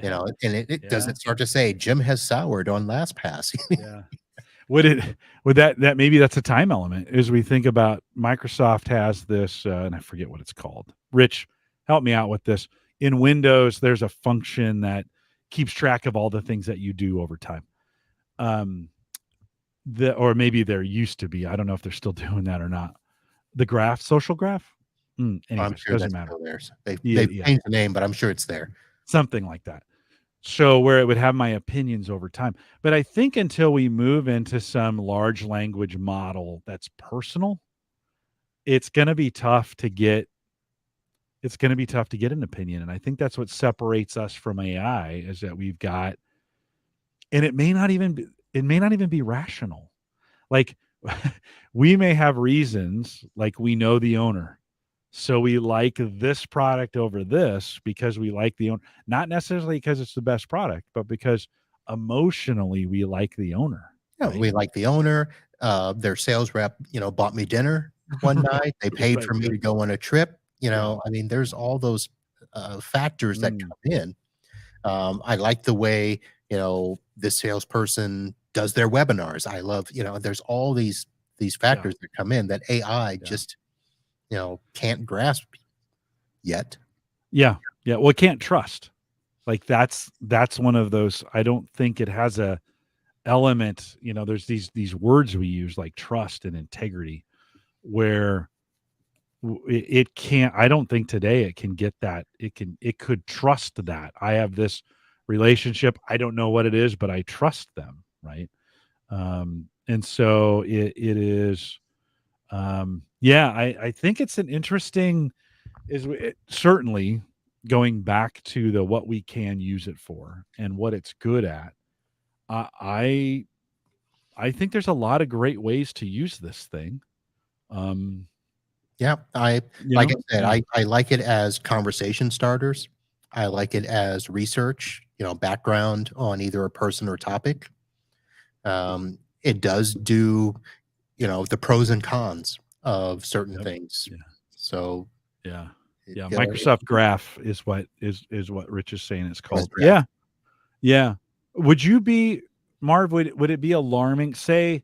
and it doesn't start to say Jim has soured on LastPass. Yeah. Would that maybe that's a time element as we think about Microsoft has this, and I forget what it's called. Rich, help me out with this. In Windows, there's a function that keeps track of all the things that you do over time. Or maybe there used to be. I don't know if they're still doing that or not. The graph, social graph. I'm Anyways, sure doesn't that's matter. still there. They've changed the name, but I'm sure it's there. Something like that. So where it would have my opinions over time. But I think until we move into some large language model that's personal, it's going to be tough to get an opinion. And I think that's what separates us from AI is that we've got, and it may not even be rational. Like we may have reasons, like we know the owner. So we like this product over this because we like the owner, not necessarily because it's the best product, but because emotionally we like the owner. Yeah, Right? we like the owner. Their sales rep, bought me dinner one night. They paid for me to go on a trip. I mean, there's all those factors that come in. I like the way, this salesperson does their webinars. I love, there's all these factors that come in that AI just, can't grasp yet. Yeah. Yeah. Well, it can't trust. Like that's one of those, I don't think it has a element, there's these words we use like trust and integrity where it can't, I don't think today it can get that. It could trust that I have this relationship. I don't know what it is, but I trust them. Right. And so it is, I think it's an interesting, certainly going back to the what we can use it for and what it's good at. I think there's a lot of great ways to use this thing. Like I said, I like it as conversation starters. I like it as research, background on either a person or topic. It does do, the pros and cons of certain Yep. things. Yeah. So, Yeah. it, Yeah. you know, Microsoft Graph is what Rich is saying it's Growth called. Graph. Yeah. Yeah. Would you be Marv, would it be alarming? Say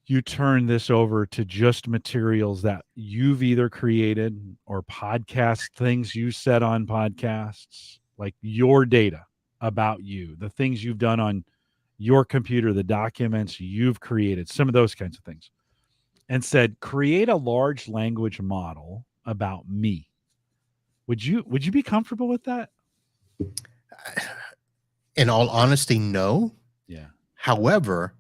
you turn this over to just materials that you've either created or podcast things you said on podcasts, like your data about you, the things you've done on your computer, the documents you've created, some of those kinds of things, and said, create a large language model about me. Would you be comfortable with that? In all honesty, no. Yeah. However,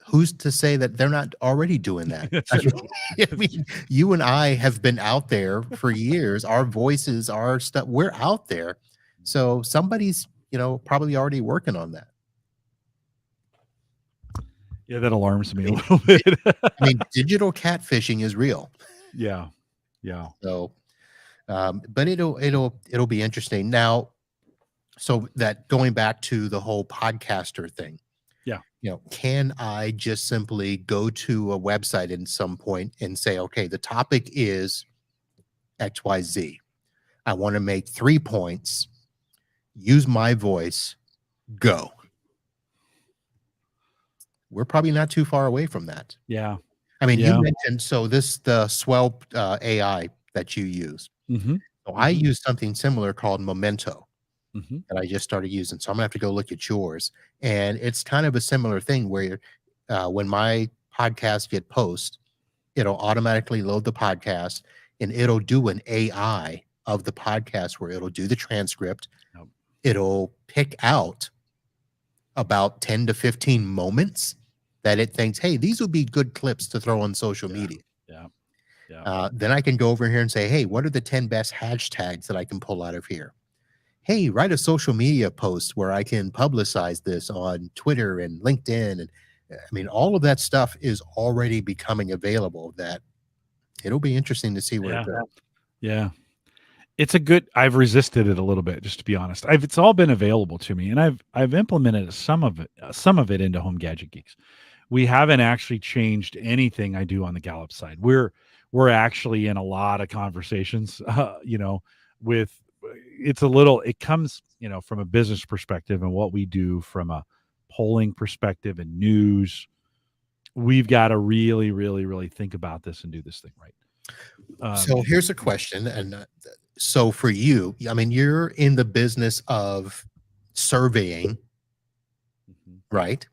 who's to say that they're not already doing that? That's I true. mean, I mean, you and I have been out there for years. Our voices, our stuff, we're out there. So somebody's, probably already working on that. Yeah, that alarms me I a mean, little bit. digital catfishing is real. Yeah. Yeah. So, but it'll be interesting now. So that going back to the whole podcaster thing, Yeah. can I just simply go to a website at some point and say, okay, the topic is XYZ. I want to make 3 points, use my voice, go. We're probably not too far away from that. Yeah. I mean, you Yeah. mentioned, so the Swell AI that you use. Mm-hmm. So I Mm-hmm. use something similar called Memento Mm-hmm. that I just started using. So I'm gonna have to go look at yours. And it's kind of a similar thing where when my podcast get post, it'll automatically load the podcast and it'll do an AI of the podcast where it'll do the transcript. Yep. It'll pick out about 10 to 15 moments that it thinks, hey, these would be good clips to throw on social Yeah. media. Yeah. Yeah. Then I can go over here and say, hey, what are the 10 best hashtags that I can pull out of here? Hey, write a social media post where I can publicize this on Twitter and LinkedIn. And I mean, all of that stuff is already becoming available that it'll be interesting to see where it Yeah. goes. Yeah. I've resisted it a little bit, just to be honest. It's all been available to me, and I've implemented some of it into Home Gadget Geeks. We haven't actually changed anything I do on the Gallup side. We're actually in a lot of conversations, with it comes, from a business perspective and what we do from a polling perspective and news. We've got to really, really, really think about this and do this thing right. So here's a question. And so for you, I mean, you're in the business of surveying, Mhm. right?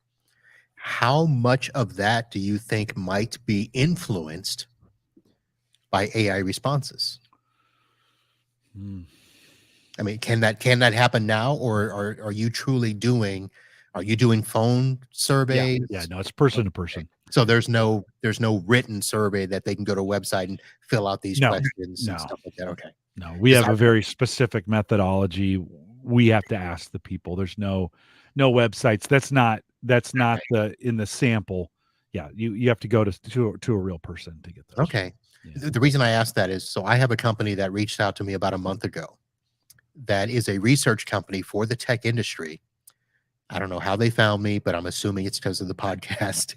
How much of that do you think might be influenced by AI responses? Mm. I mean, can that happen now, or are you truly doing? Are you doing phone surveys? Yeah, no, it's person to person. So there's no written survey that they can go to a website and fill out these No, questions and no, stuff like that. Okay. no. We 'Cause have a very specific methodology. We have to ask the people. There's no websites. That's not the in the sample. Yeah, you have to go to a real person to get those. Okay. Yeah. The reason I asked that is so I have a company that reached out to me about a month ago that is a research company for the tech industry. I don't know how they found me, but I'm assuming it's because of the podcast.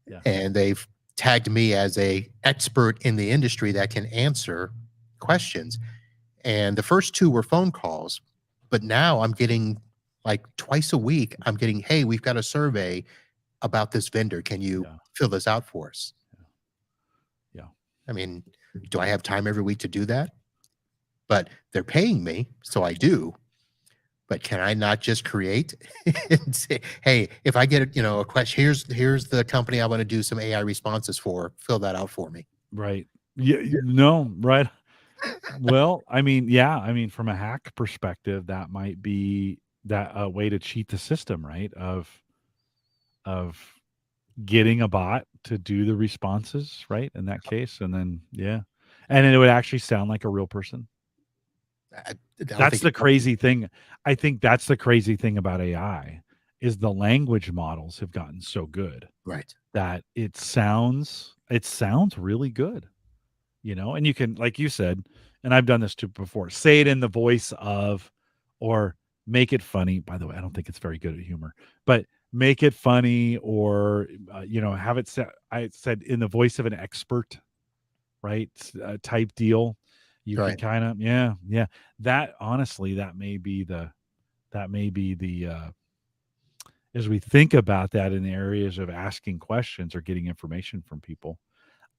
Yeah. And they've tagged me as a expert in the industry that can answer questions. And the first two were phone calls, but now I'm getting like twice a week, I'm getting, hey, we've got a survey about this vendor. Can you Yeah. fill this out for us? Yeah. I mean, do I have time every week to do that? But they're paying me, so I do. But can I not just create and say, hey, if I get a question, here's the company I want to do some AI responses for, fill that out for me. Right. Yeah. No. Right. Well, I mean, yeah. I mean, from a hack perspective, that might be that a way to cheat the system, right? Of getting a bot to do the responses, right? In that case, and then yeah, and then it would actually sound like a real person. I don't That's think the crazy thing. I think that's the crazy thing about AI is the language models have gotten so good right. that it sounds really good, and you can, like you said, and I've done this too before, say it in the voice of, or make it funny. By the way, I don't think it's very good at humor, but make it funny, or have it set, I said, in the voice of an expert, right? Type deal. You can Right. kind of, yeah. That, honestly, that may be the as we think about that in the areas of asking questions or getting information from people.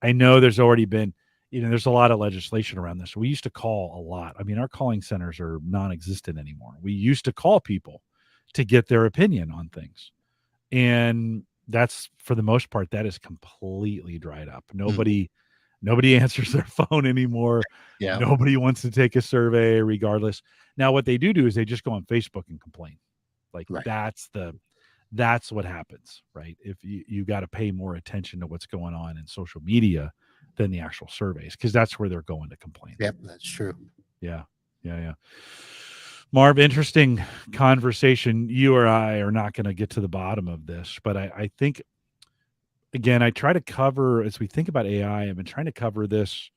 I know there's already been, there's a lot of legislation around this. We used to call a lot. I mean, our calling centers are non-existent anymore. We used to call people to get their opinion on things. And that's, for the most part, that is completely dried up. Mhm. Nobody answers their phone anymore. Yeah. Nobody wants to take a survey regardless. Now what they do is they just go on Facebook and complain. Like, Right. that's what happens, right? If you got to pay more attention to what's going on in social media than the actual surveys, because that's where they're going to complain. Yep. That's true. Yeah. Marv, interesting conversation. You or I are not going to get to the bottom of this, but I think, again, I try to cover, as we think about AI, I've been trying to cover this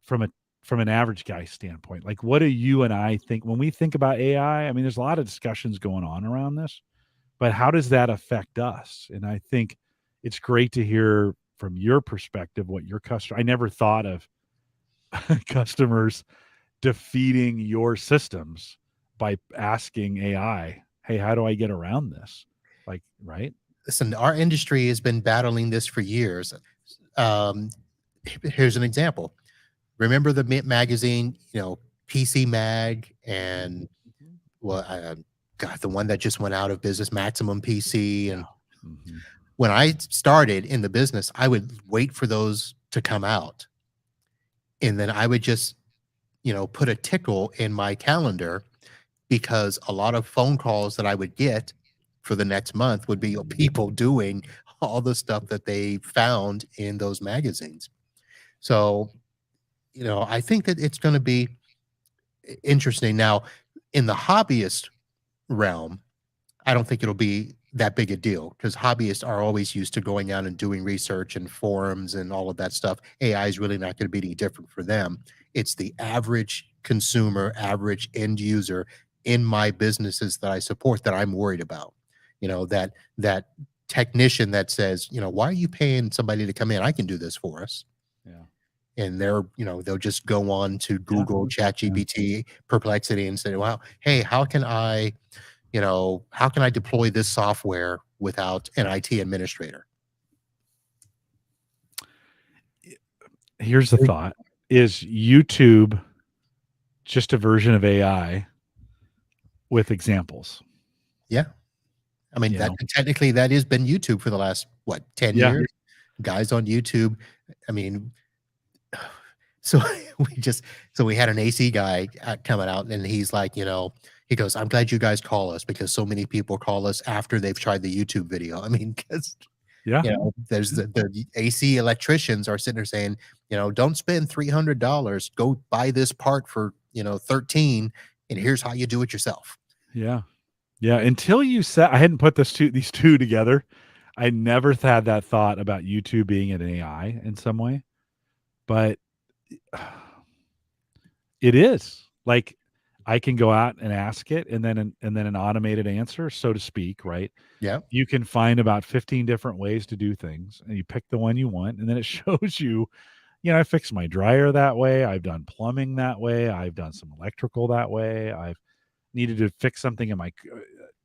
from an average guy standpoint. Like, what do you and I think when we think about AI? I mean, there's a lot of discussions going on around this, but how does that affect us? And I think it's great to hear from your perspective what your customer. I never thought of customers defeating your systems by asking AI, "Hey, how do I get around this?" Like, right? Listen, our industry has been battling this for years. Um, Here's an example. Remember the magazine, PC Mag, and Mhm. well, God, the one that just went out of business, Maximum PC. Yeah. And Hmm. when I started in the business, I would wait for those to come out, and then I would just, put a tickle in my calendar, because a lot of phone calls that I would get for the next month would be people doing all the stuff that they found in those magazines. So, I think that it's going to be interesting. Now, in the hobbyist realm, I don't think it'll be that big a deal, because hobbyists are always used to going out and doing research and forums and all of that stuff. AI is really not going to be any different for them. It's the average consumer, average end user in my businesses that I support that I'm worried about. That technician that says, why are you paying somebody to come in? I can do this for us. Yeah. And they'll just go on to Yeah. Google, Yeah. ChatGPT, Perplexity, and say, "Wow, hey, how can I deploy this software without an IT administrator?" Here's the thought: is YouTube just a version of AI with examples? Yeah. I mean, You that know? technically that has been YouTube for the last, what, 10 Yeah. years? Guys on YouTube. I mean, so we just so we had an AC guy coming out, and he's like, he goes, "I'm glad you guys call us, because so many people call us after they've tried the YouTube video." I mean, because Yeah. there's the AC electricians are sitting there saying, "Don't spend $300. Go buy this part for 13, and here's how you do it yourself." Yeah. Yeah. Until you said, I hadn't put these two together. I never had that thought about YouTube being an AI in some way, but it is. Like, I can go out and ask it, and then an automated answer, so to speak, right? Yeah. You can find about 15 different ways to do things, and you pick the one you want, and then it shows you, I fixed my dryer that way, I've done plumbing that way, I've done some electrical that way, I've needed to fix something in my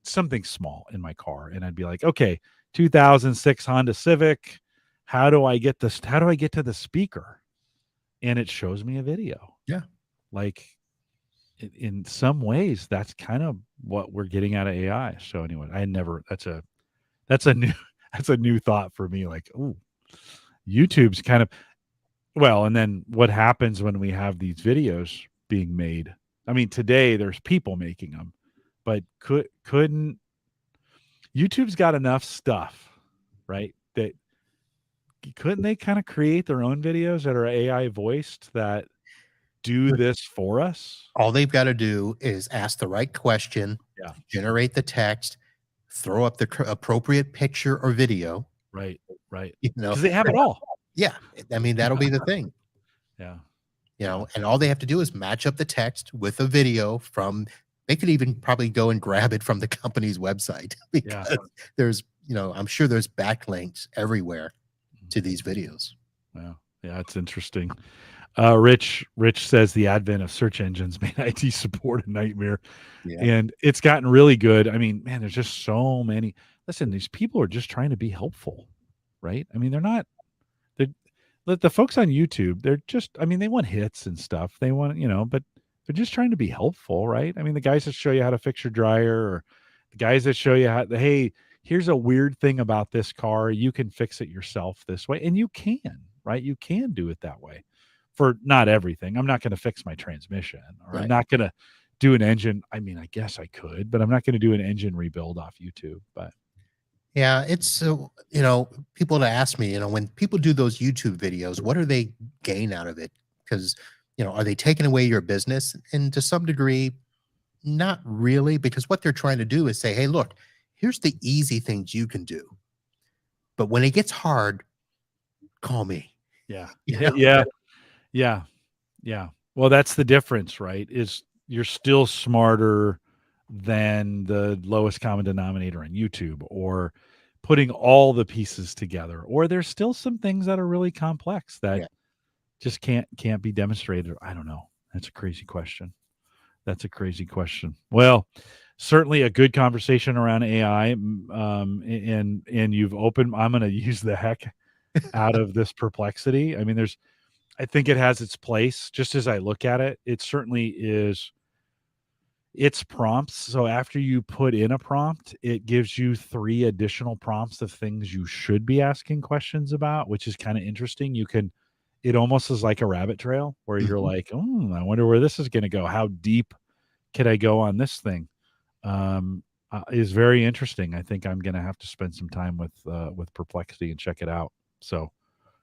something small in my car, and I'd be like, okay, 2006 Honda Civic, how do I get to the speaker? And it shows me a video. Yeah. Like, in some ways, that's kind of what we're getting out of AI. So anyway, I never that's a new that's a new thought for me. Like, ooh, YouTube's kind of, well, and then what happens when we have these videos being made? I mean, today there's people making them, but couldn't YouTube's got enough stuff, right? That couldn't they kind of create their own videos that are AI voiced that do Listen, this for us? all they've got to do is ask the right question, Yeah, generate the text, throw up the appropriate picture or video, right, right. you know. Because they have it all. Yeah, I mean, that'll be the thing. Yeah, yeah, And all they have to do is match up the text with a video from they could even probably go and grab it from the company's website Yeah. because there's, I'm sure there's backlinks everywhere to these videos. Wow. Yeah, it's interesting. Rich says the advent of search engines made IT support a nightmare, Yeah. and it's gotten really good. I mean, man, there's just so many. Listen, these people are just trying to be helpful, right? I mean, they're not. They're the folks on YouTube. They're just. I mean, they want hits and stuff. They want, but they're just trying to be helpful, right? I mean, the guys that show you how to fix your dryer, or the guys that show you how. Hey, here's a weird thing about this car. You can fix it yourself this way, and you can, right? You can do it that way. For not everything. I'm not going to fix my transmission, or I'm Right. not going to do an engine. I mean, I guess I could, but I'm not going to do an engine rebuild off YouTube. But Yeah, it's so, people to ask me, when people do those YouTube videos, what do they gain out of it? Because, are they taking away your business? And to some degree, not really, because what they're trying to do is say, hey, look, here's the easy things you can do. But when it gets hard, call me. yeah, You know? yeah, yeah, yeah. Well, that's the difference, right? Is you're still smarter than the lowest common denominator on YouTube, or putting all the pieces together, or there's still some things that are really complex that Yeah. just can't be demonstrated. I don't know. That's a crazy question. That's a crazy question. Well, certainly a good conversation around AI. And you've opened. I'm going to use the heck out of this perplexity. I mean, I think it has its place. Just as I look at it, it certainly is. It's prompts. So after you put in a prompt, it gives you 3 additional prompts of things you should be asking questions about, which is kind of interesting. It almost is like a rabbit trail where you're Mhm. like, I wonder where this is going to go. How deep could I go on this thing? Is very interesting. I think I'm going to have to spend some time with Perplexity and check it out. So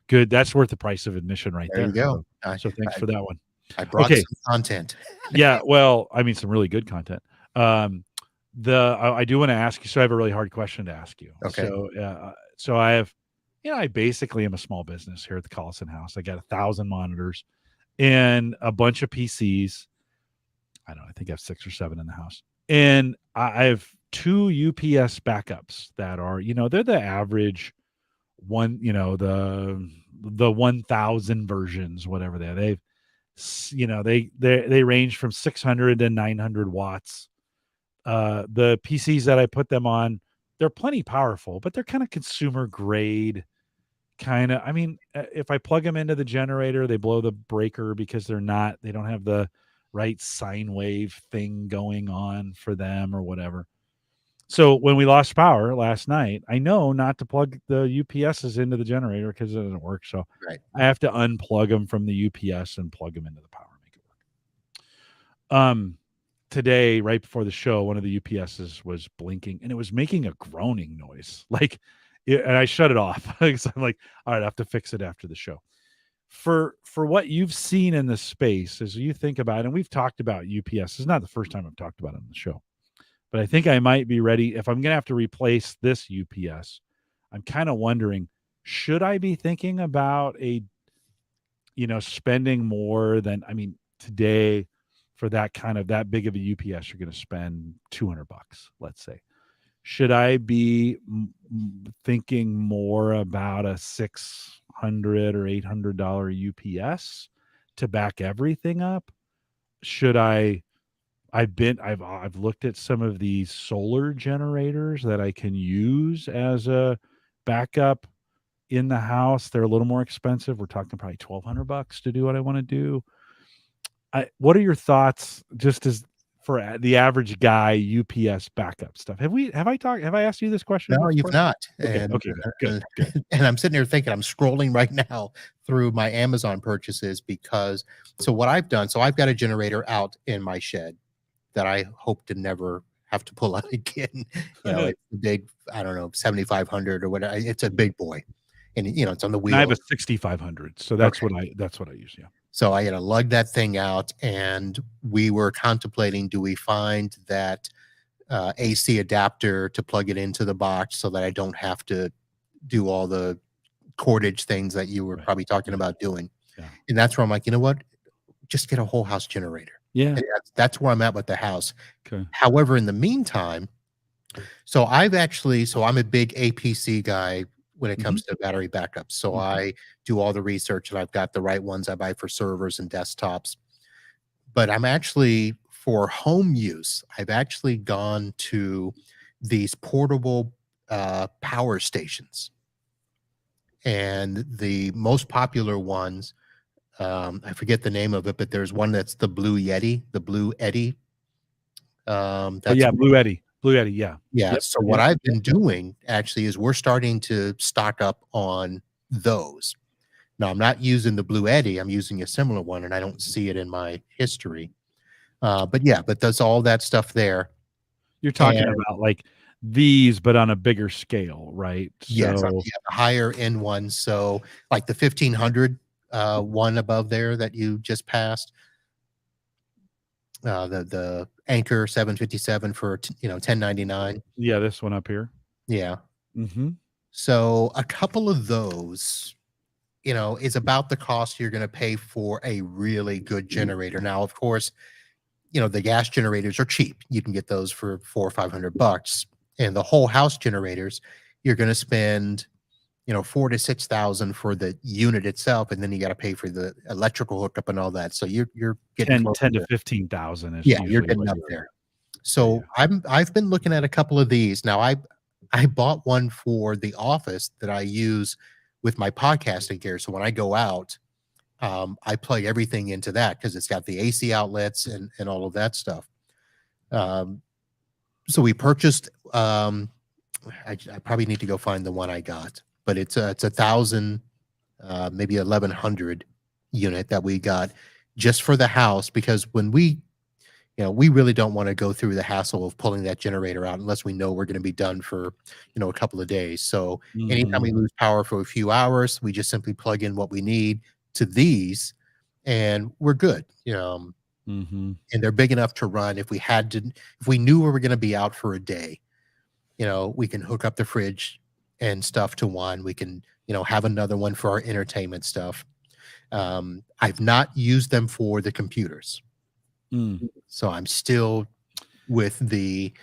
good. That's worth the price of admission right There you there. go. So thanks for that one. I brought Okay. some content. Yeah. Well, I mean, some really good content. I do want to ask you. So I have a really hard question to ask you. Okay. So I have, I basically am a small business here at the Collison house. I got 1,000 monitors and a bunch of PCs. I don't know. I think I have 6 or 7 in the house, and I have 2 UPS backups that are, they're the average one, the 1,000 versions, whatever they are. They range from 600 to 900 watts. The PCs that I put them on, they're plenty powerful, but they're kind of consumer grade. I mean, if I plug them into the generator, they blow the breaker because they don't have the right sine wave thing going on for them or whatever. So when we lost power last night, I know not to plug the UPSs into the generator because it doesn't work. So Right. I have to unplug them from the UPS and plug them into the power, make it work. Today, right before the show, one of the UPSs was blinking and it was making a groaning noise. And I shut it off because I'm like, all right, I have to fix it after the show. For what you've seen in the space, as you think about it, and we've talked about UPS. It's not the first time I've talked about it on the show, but I think I might be ready. If I'm going to have to replace this UPS, I'm kind of wondering, should I be thinking about spending more than, today for that big of a UPS, you're going to spend $200, let's say. Should I be thinking more about a $600 or $800 UPS to back everything up? Should I? I've looked at some of these solar generators that I can use as a backup in the house. They're a little more expensive. We're talking probably $1,200 to do what I want to do. What are your thoughts, just as for the average guy, UPS backup stuff? Have I asked you this question No, you've before? not. Okay. And Okay. Good. and I'm sitting here thinking, I'm scrolling right now through my Amazon purchases because what I've done, so I've got a generator out in my shed that I hope to never have to pull out again. It's a big, I don't know, 7,500 or whatever. It's a big boy. And it's on the And I have a wheel. 6,500, so that's Okay. what I use. Yeah. So I had to lug that thing out, and we were contemplating, do we find that AC adapter to plug it into the box so that I don't have to do all the cordage things that you were Right. probably talking Yeah. about doing. Yeah. And that's where I'm like, you know what? Just get a whole house generator. Yeah. And that's where I'm at with the house. Okay. However, in the meantime, so I'm a big APC guy when it Mhm. comes to battery backups. So Mhm. I do all the research and I've got the right ones I buy for servers and desktops. But I'm actually for home use, I've actually gone to these portable power stations. And the most popular ones, I forget the name of it, but there's one that's the Blue Yeti, the Blue Eddy. Oh, That's yeah, Blue Eddy. Blue Eddy, yeah. Yeah, Yep, so what yep, I've yep. been doing actually is we're starting to stock up on those. Now, I'm not using the Blue Eddy, I'm using a similar one, and I don't see it in my history. But yeah, but there's all that stuff there. You're talking And about, like, these, but on a bigger scale, right? yes, So yeah, the higher end ones. So like the 1500 one above there that you just passed, the Anchor 757 for 1099. yeah, this one up here. Yeah. Mhm. So a couple of those is about the cost you're going to pay for a really good generator. Now, of course, the gas generators are cheap. You can get those for 400 or 500 bucks, and the whole house generators, you're going to spend 4 to 6 thousand for the unit itself, and then you got to pay for the electrical hookup and all that. So you're getting 10 close 10 to to 15,000 is yeah, you're usually getting what up you're there. yeah, So yeah. I've been looking at a couple of these. Now I bought one for the office that I use with my podcasting gear. So when I go out, I plug everything into that because it's got the AC outlets and all of that stuff. Um, so we purchased. I probably need to go find the one I got, but it's 1,000, maybe 1,100 unit that we got just for the house because when we really don't want to go through the hassle of pulling that generator out unless we know we're going to be done for a couple of days. So anytime we Mhm. lose power for a few hours, we just simply plug in what we need to these, and we're good. Mhm. And they're big enough to run if we knew we were going to be out for a day. We can hook up the fridge and stuff to one. We can have another one for our entertainment stuff. I've not used them for the computers, Mm. so I'm still with the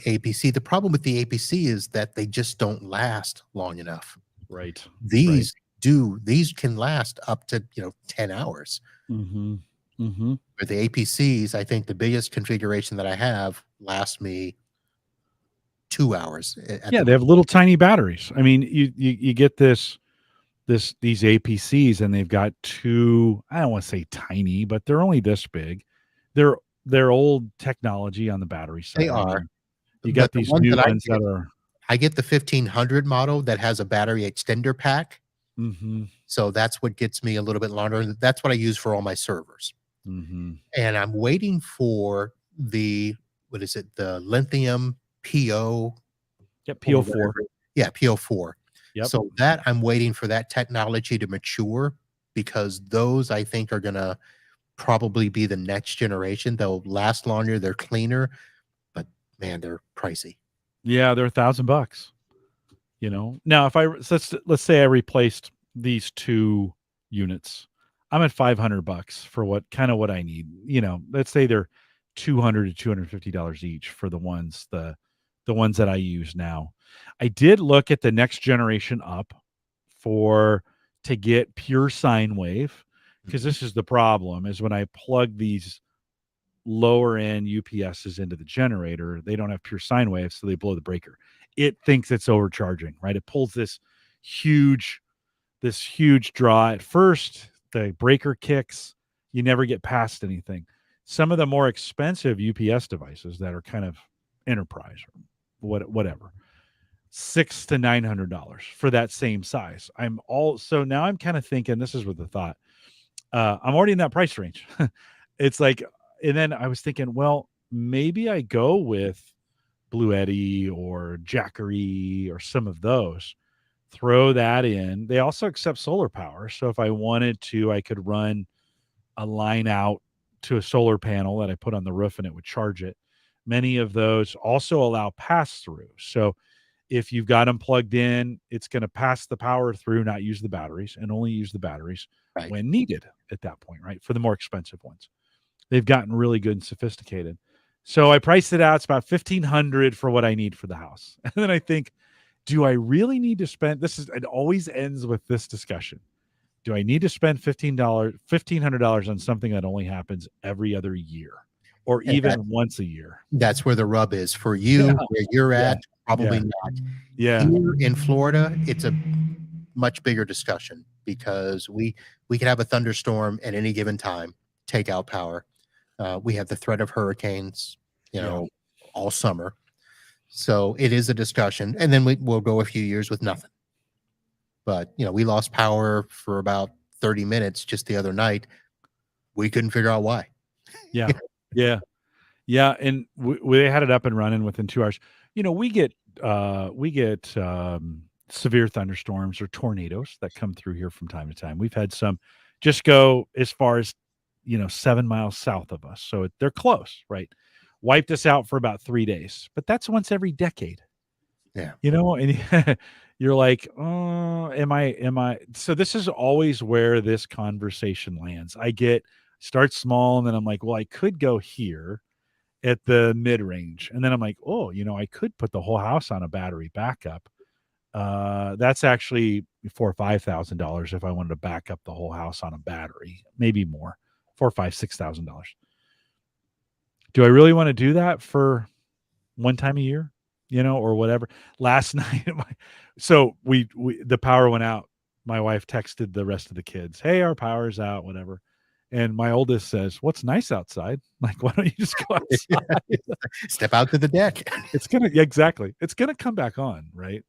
APC. The problem with the APC is that they just don't last long enough. Right. Right. These can last up to 10 hours. Mhm. Mhm. With the APCs, I think the biggest configuration that I have lasts me 2 hours at Yeah, the they most. have little tiny batteries. I mean, you get these APCs and they've got two, I don't want to say tiny, but they're only this big. They're they're old technology on the battery They side. I are, mean, you got but the these ones new that ones that are I get the 1500 model that has a battery extender pack. mhm. So that's what gets me a little bit longer. That's what I use for all my servers. Mhm. And I'm waiting for the what is it? The lithium PO Yep, or PO4. whatever. Yeah, PO4. Yep. So that I'm waiting for that technology to mature because those I think are gonna probably be the next generation. They'll last longer, they're cleaner, but man, they're pricey. Yeah, they're $1,000, you know? Now, if I let's say I replaced these 2 units, I'm at $500 for what I need, let's say they're $200 to $250 each for the ones that I use now. I did look at the next generation up for to get pure sine wave, because Mhm. this is the problem, is when I plug these lower end UPSs into the generator, they don't have pure sine waves, so they blow the breaker. It thinks it's overcharging, right? It pulls huge this huge draw. At first, the breaker kicks, you never get past anything. Some of the more expensive UPS devices that are kind of enterprise or whatever, $600 to $900 for that same size. So now I'm kind of thinking, this is with the thought. I'm already in that price range. It's like, and then I was thinking, well, maybe I go with Blue Eddy or Jackery or some of those, throw that in. They also accept solar power. So if I wanted to, I could run a line out to a solar panel that I put on the roof and it would charge it. Many of those also allow pass through. So if you've got them plugged in, it's going to pass the power through, not use the batteries, and only use the batteries Right. when needed at that point, right? For the more expensive ones. They've gotten really good and sophisticated. So I priced it out. It's about $1,500 for what I need for the house. And then I think, do I really need to spend this? It always ends with this discussion. Do I need to spend $1,500 on something that only happens every other year or And even once a year? that's where the rub is for Yeah. you, where you're Yeah. at, probably Yeah. not. Yeah. Here in Florida, it's a much bigger discussion because we could have a thunderstorm at any given time, take out power. We have the threat of hurricanes, Yeah. all summer. So it is a discussion. And then we'll go a few years with nothing. But, we lost power for about 30 minutes just the other night. We couldn't figure out why. Yeah. Yeah. Yeah. And we had it up and running within 2 hours. We get severe thunderstorms or tornadoes that come through here from time to time. We've had some just go as far as 7 miles south of us. So they're close, right? Wiped us out for about 3 days, but that's once every decade. Yeah. And you're like, oh, am I? So this is always where this conversation lands. Start small, and then I'm like, well, I could go here at the mid range, and then I'm like, oh, I could put the whole house on a battery backup. That's actually $4,000 or $5,000 if I wanted to back up the whole house on a battery, maybe more, $4,000, $5,000, $6,000. Do I really want to do that for one time a year, or whatever? Last night, so the power went out. My wife texted the rest of the kids, "Hey, our power's out," whatever. And my oldest says, "What's nice outside? Like, why don't you just go outside? Step out to the deck." Exactly. It's gonna come back on, right?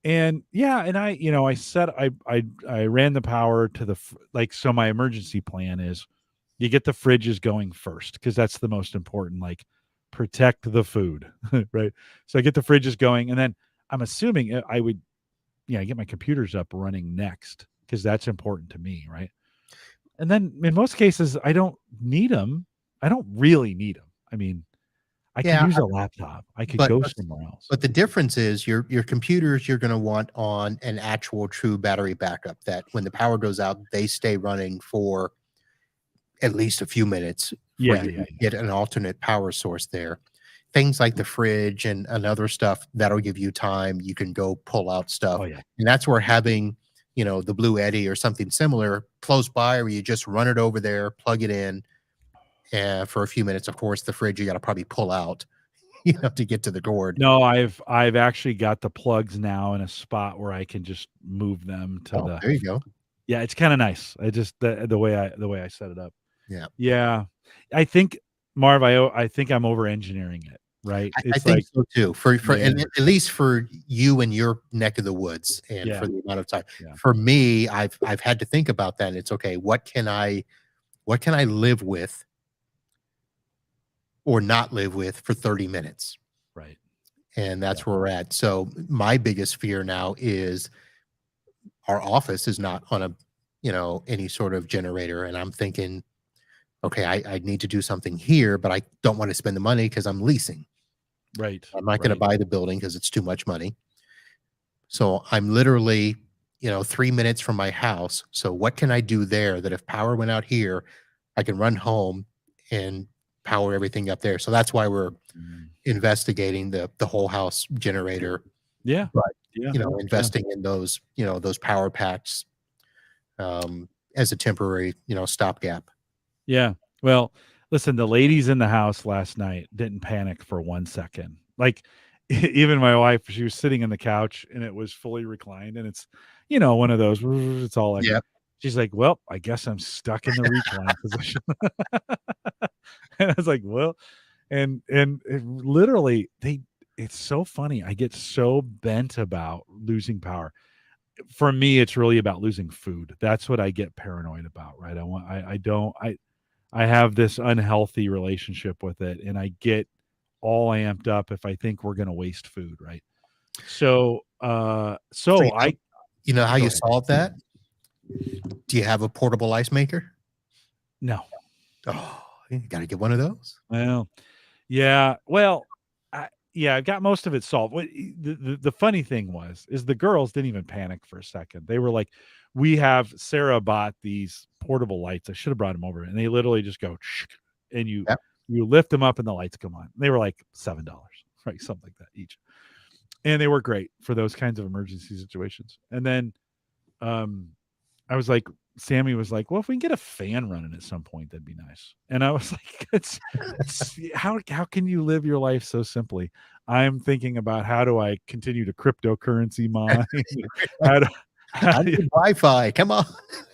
And yeah, and I ran the power to so my emergency plan is you get the fridges going first because that's the most important, like protect the food, right? So I get the fridges going, and then I'm assuming I would, get my computers up running next because that's important to me, right? And then in most cases, I don't need them. I don't really need them. I mean, I could Yeah, use a laptop. I could but go somewhere else. but the difference is your computers you're going to want on an actual true battery backup that when the power goes out, they stay running for at least a few minutes for Yeah, you yeah, to get an alternate power source there. Things like the fridge and other stuff that'll give you time. You can go pull out stuff, oh yeah, and that's where having the Blue Eddy or something similar close by, where you just run it over there, plug it in, and for a few minutes. Of course, the fridge you got to probably pull out, to get to the gourd. No, I've actually got the plugs now in a spot where I can just move them to Oh, there you go. yeah, it's kind of nice. I just the way I set it up. Yeah. Yeah. I think Marv, I think I'm over engineering it, right? I It's think like so too. For yeah, and at least for you and your neck of the woods, and yeah, for the amount of time. yeah, For me, I've had to think about that. And it's okay. What can I live with or not live with for 30 minutes? right. And that's Yeah. where we're at. So my biggest fear now is our office is not on any sort of generator. And I'm thinking, okay, I need to do something here, but I don't want to spend the money because I'm leasing. Right. I'm not going to Right. buy the building because it's too much money. So I'm literally, 3 minutes from my house. So what can I do there that if power went out here, I can run home and power everything up there? So that's why we're Mm. investigating the whole house generator, Yeah. but Yeah. investing in those power packs as a temporary, stopgap. Yeah. Well, listen, the ladies in the house last night didn't panic for 1 second. Like even my wife, she was sitting on the couch and it was fully reclined and it's, one of those, it's all like, Yeah. she's like, well, I guess I'm stuck in the recline position. And I was like, well, and it literally it's so funny. I get so bent about losing power. For me, it's really about losing food. That's what I get paranoid about, right? I have this unhealthy relationship with it, and I get all amped up if I think we're gonna waste food, right? So, So you know how go you ahead. solve that? Do you have a portable ice maker? No. Oh, you got to get one of those. Well, yeah. Well, I've got most of it solved. The funny thing is the girls didn't even panic for a second. They were like, Sarah bought these portable lights. I should have brought them over, and they literally just go and you Yep. you lift them up and the lights come on. They were like $7, right? Something like that each. And they were great for those kinds of emergency situations. And then I was like, Sammy was like, well, if we can get a fan running at some point, that'd be nice. And I was like, it's how can you live your life so simply? I'm thinking about how do I continue to cryptocurrency mine? how do, how I do need Wi-Fi. Come on.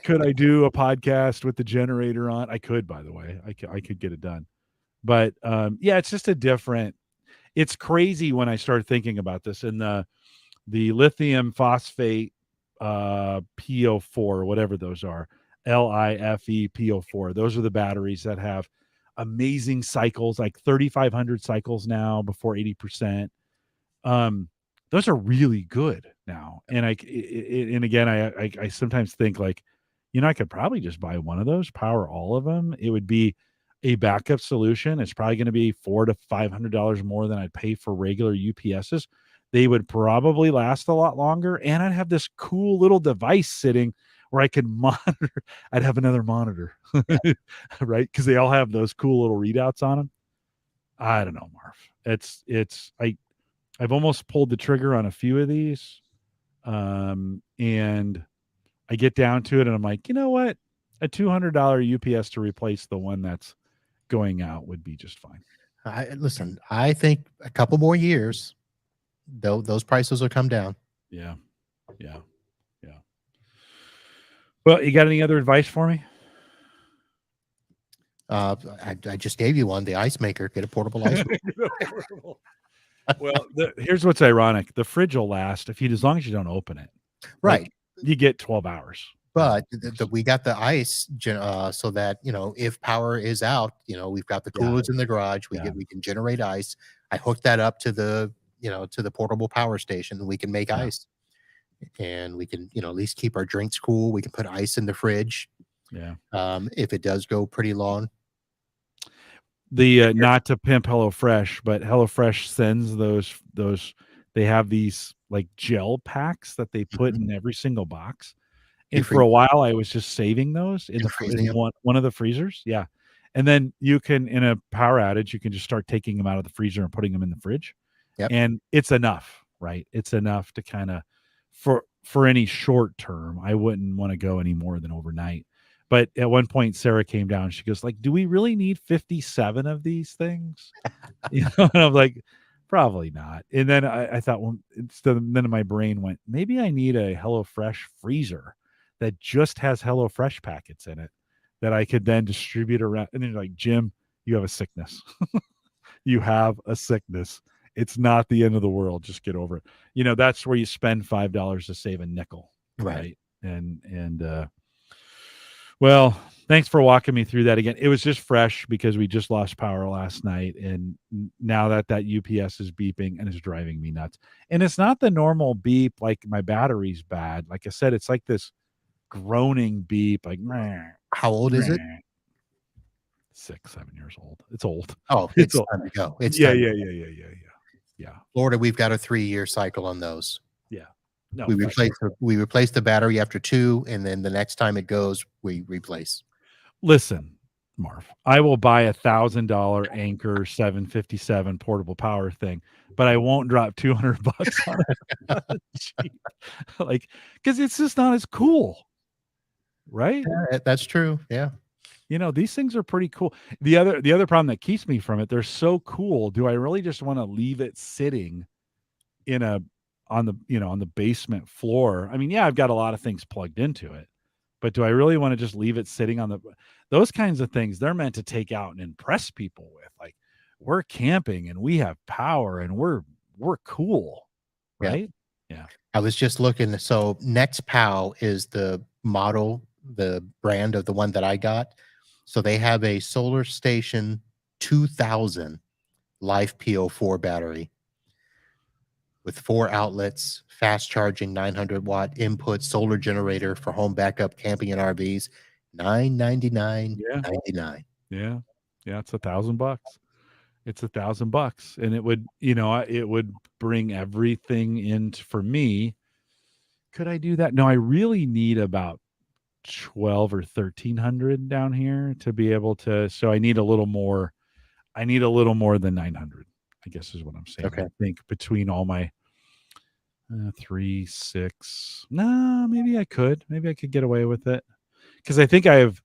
could I do a podcast with the generator on? I could, by the way, I could get it done. But yeah, it's just a different. It's crazy when I start thinking about this, and the lithium phosphate PO4, whatever those are, LIFE PO4. Those are the batteries that have amazing cycles, like 3,500 cycles now before 80%. Those are really good now. And and again, I sometimes think like, I could probably just buy one of those, power all of them. It would be a backup solution. It's probably going to be $400 to $500 more than I'd pay for regular UPSs. They would probably last a lot longer, and I'd have this cool little device sitting where I could monitor. I'd have another monitor, right? Because they all have those cool little readouts on them. I don't know, Marv. I've almost pulled the trigger on a few of these, and I get down to it, and I'm like, you know what? A $200 UPS to replace the one that's going out would be just fine. Listen, I think a couple more years, though, those prices will come down. Yeah. Well, you got any other advice for me? I just gave you one. The ice maker. Get a portable ice maker. Well, here's what's ironic: the fridge will last as long as you don't open it. Right. Like, you get 12 hours. But we got the ice, so that if power is out, we've got the coolers in the garage. We can generate ice. I hooked that up to the portable power station, and we can make ice, and we can at least keep our drinks cool. We can put ice in the fridge. Yeah. If it does go pretty long. Not to pimp HelloFresh, but HelloFresh sends those. They have these like gel packs that they put in every single box. And for a while, I was just saving those in one of the freezers. Yeah. And then you can, in a power outage, you can just start taking them out of the freezer and putting them in the fridge. Yep. And it's enough, right? It's enough to kind of, for any short term, I wouldn't want to go any more than overnight. But at one point, Sarah came down. She goes, like, do we really need 57 of these things? And I'm like, probably not. And then I thought, well, then my brain went, maybe I need a HelloFresh freezer that just has HelloFresh packets in it that I could then distribute around. And then you're like, Jim, you have a sickness. You have a sickness. It's not the end of the world. Just get over it. That's where you spend $5 to save a nickel. Right. And well, thanks for walking me through that again. It was just fresh because we just lost power last night. And now that UPS is beeping and it's driving me nuts. And it's not the normal beep like my battery's bad. Like I said, it's like this groaning beep. Like, how old is it? 6, 7 years old. It's old. Oh, it's time to go. It's yeah. Florida, we've got a 3-year cycle on those. Yeah. No, we replace the battery after 2, and then the next time it goes, we replace. Listen, Marv, I will buy $1,000 Anchor 757 portable power thing, but I won't drop $200 on it. Cheap. Like, because it's just not as cool, right? Yeah, that's true. Yeah. These things are pretty cool. The other problem that keeps me from it, they're so cool. Do I really just want to leave it sitting on the basement floor? I mean, yeah, I've got a lot of things plugged into it, but do I really want to just leave it sitting on those kinds of things? They're meant to take out and impress people with, like, we're camping and we have power and we're cool. Right. Yeah. I was just looking. So NextPow is the model, the brand of the one that I got. So they have a Solar Station 2000 Life PO4 battery with 4 outlets, fast charging, 900-watt input, solar generator for home backup, camping and RVs, $999.99. Yeah, it's $1,000. It's $1,000, and it would bring everything in for me. Could I do that? No, I really need about 12 or 1300 down here to be able to. So I need a little more. I need a little more than 900. I guess is what I'm saying. Okay. I think between all my 3, 6. No, maybe I could. Maybe I could get away with it because I think I have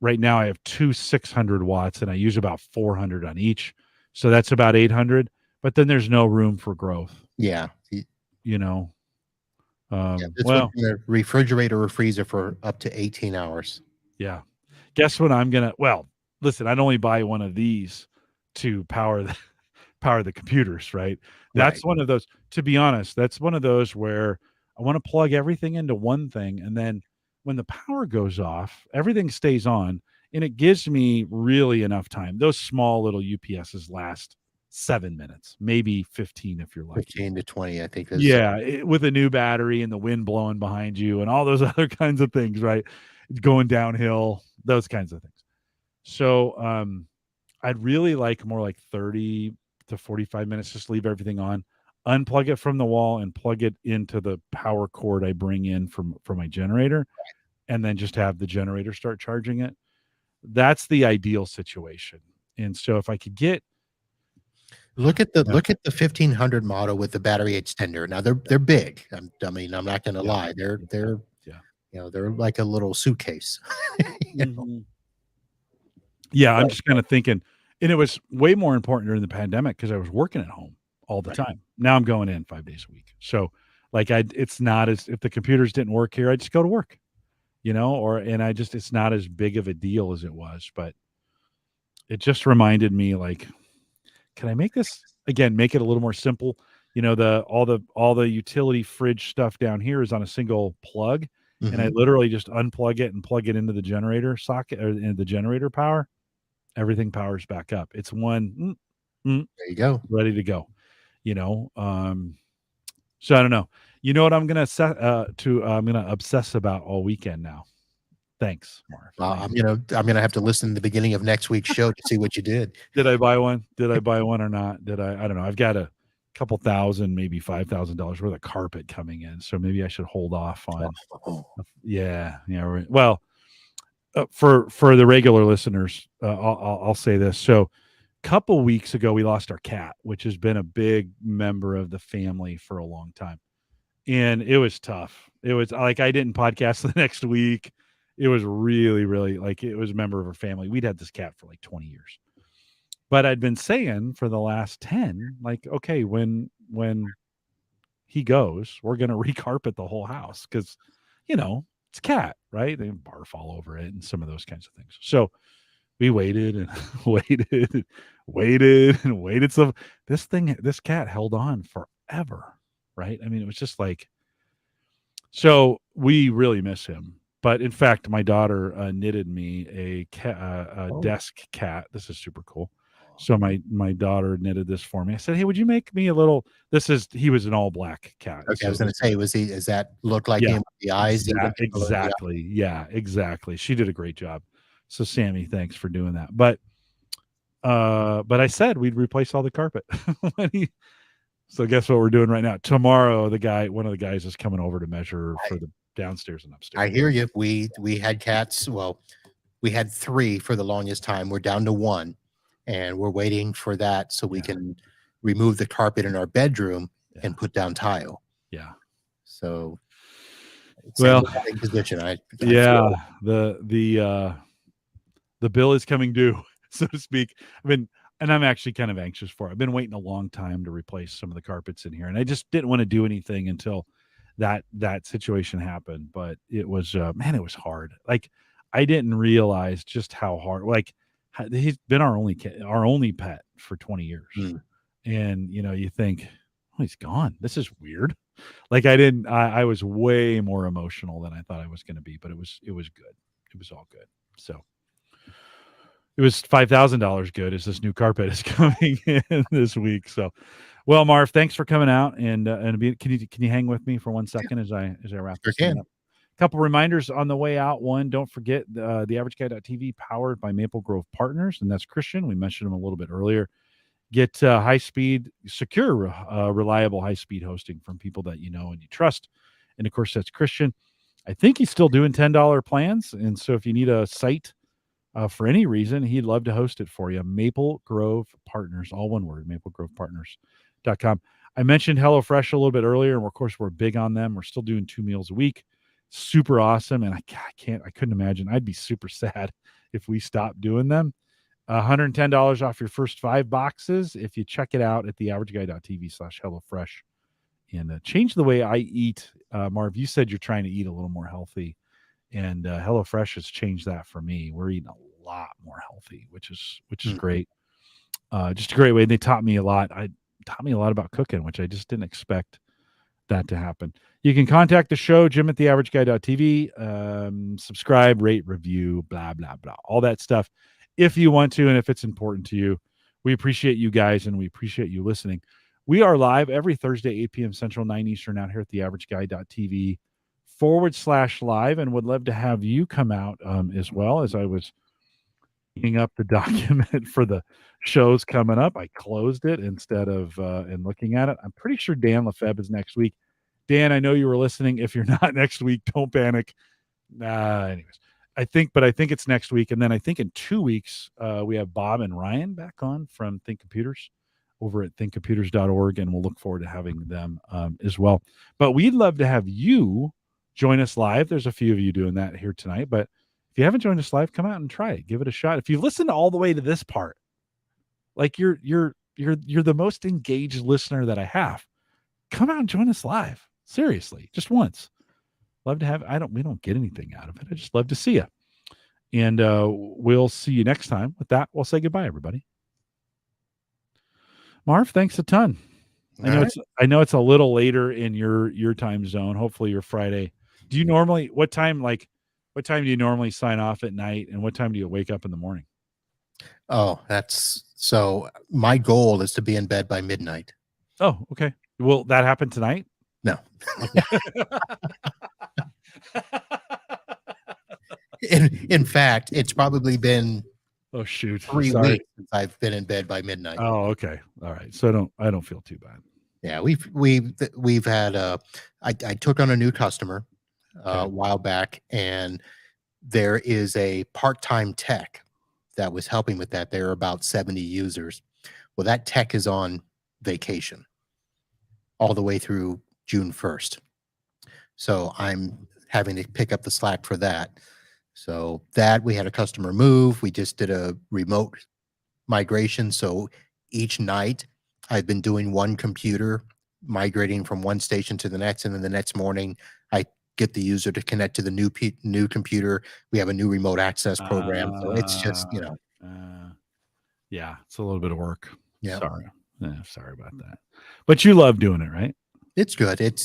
right now. I have two 600 watts, and I use about 400 on each. So that's about 800. But then there's no room for growth. Yeah. You know. Yeah. This one's Well, in the refrigerator or freezer for up to 18 hours. yeah. Guess what I'm gonna. Well, listen. I'd only buy one of these to power the computers, right? Right. That's one of those, to be honest, that's one of those where I want to plug everything into one thing. And then when the power goes off, everything stays on and it gives me really enough time. Those small little UPSs last 7 minutes, maybe 15 if you're lucky. 15 to 20, I think is. Yeah, with a new battery and the wind blowing behind you and all those other kinds of things, right? Going downhill, those kinds of things. So, I'd really like more like 30 to 45 minutes, just leave everything on, unplug it from the wall and plug it into the power cord I bring in from my generator, and then just have the generator start charging it. That's the ideal situation. And so if I could get Look at the yeah, 1500 model with the battery extender. Now they're big. I mean, I'm not gonna yeah, lie. They're yeah. they're like a little suitcase. You know? Mhm. Yeah, I'm But just kind of thinking, and it was way more important during the pandemic because I was working at home all the right. time. Now I'm going in 5 days a week. So like it's not as if the computers didn't work here, I just go to work, and I just it's not as big of a deal as it was. But it just reminded me like, can I make this again, make it a little more simple? All the utility fridge stuff down here is on a single plug. And I Mhm. literally just unplug it and plug it into the generator socket or into the generator power. Everything powers back up. It's one There you go. ready to go, you know. So I don't know. You know what I'm gonna obsess about all weekend now. Thanks, Marv. I'm gonna have to listen to the beginning of next week's show to see what you did. Did I buy one? Did I buy one or not? I don't know. I've got a couple thousand, maybe $5,000 worth of carpet coming in, so maybe I should hold off on. Oh, Yeah, yeah. Right. Well, for the regular listeners, I'll say this. So couple weeks ago we lost our cat, which has been a big member of the family for a long time, and it was tough. It was like I didn't podcast the next week. It was really really like it was a member of our family. We'd had this cat for like 20 years, but I'd been saying for the last 10, like, okay, when he goes, we're gonna recarpet the whole house because it's cat, right? They barf all over it and some of those kinds of things. So we waited and waited, and waited and waited. So this cat held on forever, right? I mean, it was just like, so we really miss him. But in fact, my daughter knitted me a oh. desk cat. This is super cool. So my daughter knitted this for me. I said, "Hey, would you make me a little?" He was an all black cat. Okay, I So was gonna say, does that look like yeah, him with the eyes even? Below the eye? exactly. Yeah, exactly. She did a great job. So Sammy, thanks for doing that. But I said we'd replace all the carpet. So guess what we're doing right now? Tomorrow, one of the guys is coming over to measure for the downstairs and upstairs. I hear you. We had cats. Well, we had 3 for the longest time. We're down to 1, and we're waiting for that so we Yeah. can remove the carpet in our bedroom Yeah. and put down tile. Yeah. So, Well, same position. I yeah, feel the bill is coming due, so to speak. And I'm actually kind of anxious for it. I've been waiting a long time to replace some of the carpets in here, and I just didn't want to do anything until that situation happened. But it was man, it was hard. Like I didn't realize just how hard. Like he's been our only pet for 20 years, Mm. and you think, oh, he's gone. This is weird. Like I was way more emotional than I thought I was going to be, but it was good. It was all good. So it was $5,000 good as this new carpet is coming in this week. So, well, Marv, thanks for coming out can you hang with me for 1 second as I wrap Sure this thing can. up? Couple reminders on the way out. One, don't forget the Average Guy.tv powered by Maple Grove Partners, and that's Christian. We mentioned him a little bit earlier. Get high speed, secure, reliable high speed hosting from people that you know and you trust. And of course, that's Christian. I think he's still doing $10 plans. And so if you need a site for any reason, he'd love to host it for you. Maple Grove Partners, all one word, maplegrovepartners.com. I mentioned HelloFresh a little bit earlier, and of course, we're big on them. We're still doing 2 meals a week. Super awesome. And I couldn't imagine. I'd be super sad if we stopped doing them. $110 off your first 5 boxes if you check it out at theaverageguy.tv/HelloFresh. And change the way I eat. Marv, you said you're trying to eat a little more healthy. And HelloFresh has changed that for me. We're eating a lot more healthy, which is great. Just a great way. They taught me a lot. Taught me a lot about cooking, which I just didn't expect that to happen. You can contact the show, Jim at theaverageguy.tv. Subscribe, rate, review, blah, blah, blah. All that stuff if you want to and if it's important to you. We appreciate you guys and we appreciate you listening. We are live every Thursday, 8 p.m. Central, 9 Eastern, out here at theaverageguy.tv/live, and would love to have you come out as well. As I was cleaning up the document for the shows coming up, I closed it instead of and looking at it. I'm pretty sure Dan Lefebvre is next week. Dan, I know you were listening. If you're not next week, don't panic. Anyways, I think it's next week, and then I think in 2 weeks we have Bob and Ryan back on from Think Computers over at thinkcomputers.org, and we'll look forward to having them as well. But we'd love to have you join us live. There's a few of you doing that here tonight, but if you haven't joined us live, come out and try it. Give it a shot. If you've listened all the way to this part, like you're the most engaged listener that I have, come out and join us live. Seriously, just once. Love to have. We don't get anything out of it. I just love to see you. And we'll see you next time. With that, we'll say goodbye, everybody. Marv, thanks a ton. I know it's a little later in your time zone. Hopefully your Friday. Do you normally what time do you normally sign off at night, and what time do you wake up in the morning? Oh, so my goal is to be in bed by midnight. Oh, okay. Will that happen tonight? No. Okay. In fact, it's probably been 3 weeks since I've been in bed by midnight. Oh, okay. All right. So I don't feel too bad. Yeah, we've had I took on a new customer a while back, and there is a part-time tech that was helping with that. There are about 70 users. Well, that tech is on vacation all the way through June 1st. So I'm having to pick up the slack for that. So that we had a customer move. We just did a remote migration. So each night I've been doing one computer, migrating from one station to the next. And then the next morning I get the user to connect to the new computer. We have a new remote access program. So it's just, yeah, it's a little bit of work. Yeah. Sorry about that. But you love doing it, right? It's good. It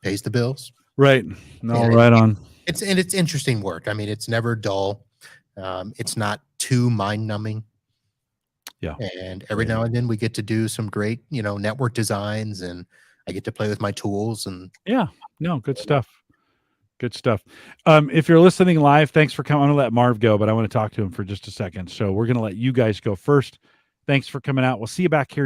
pays the bills. Right. No, right on. It's interesting work. I mean, it's never dull. It's not too mind numbing. Yeah. And every now and then we get to do some great, network designs, and I get to play with my tools and good stuff. Good stuff. If you're listening live, thanks for coming. I'm going to let Marv go, but I want to talk to him for just a second. So we're going to let you guys go first. Thanks for coming out. We'll see you back here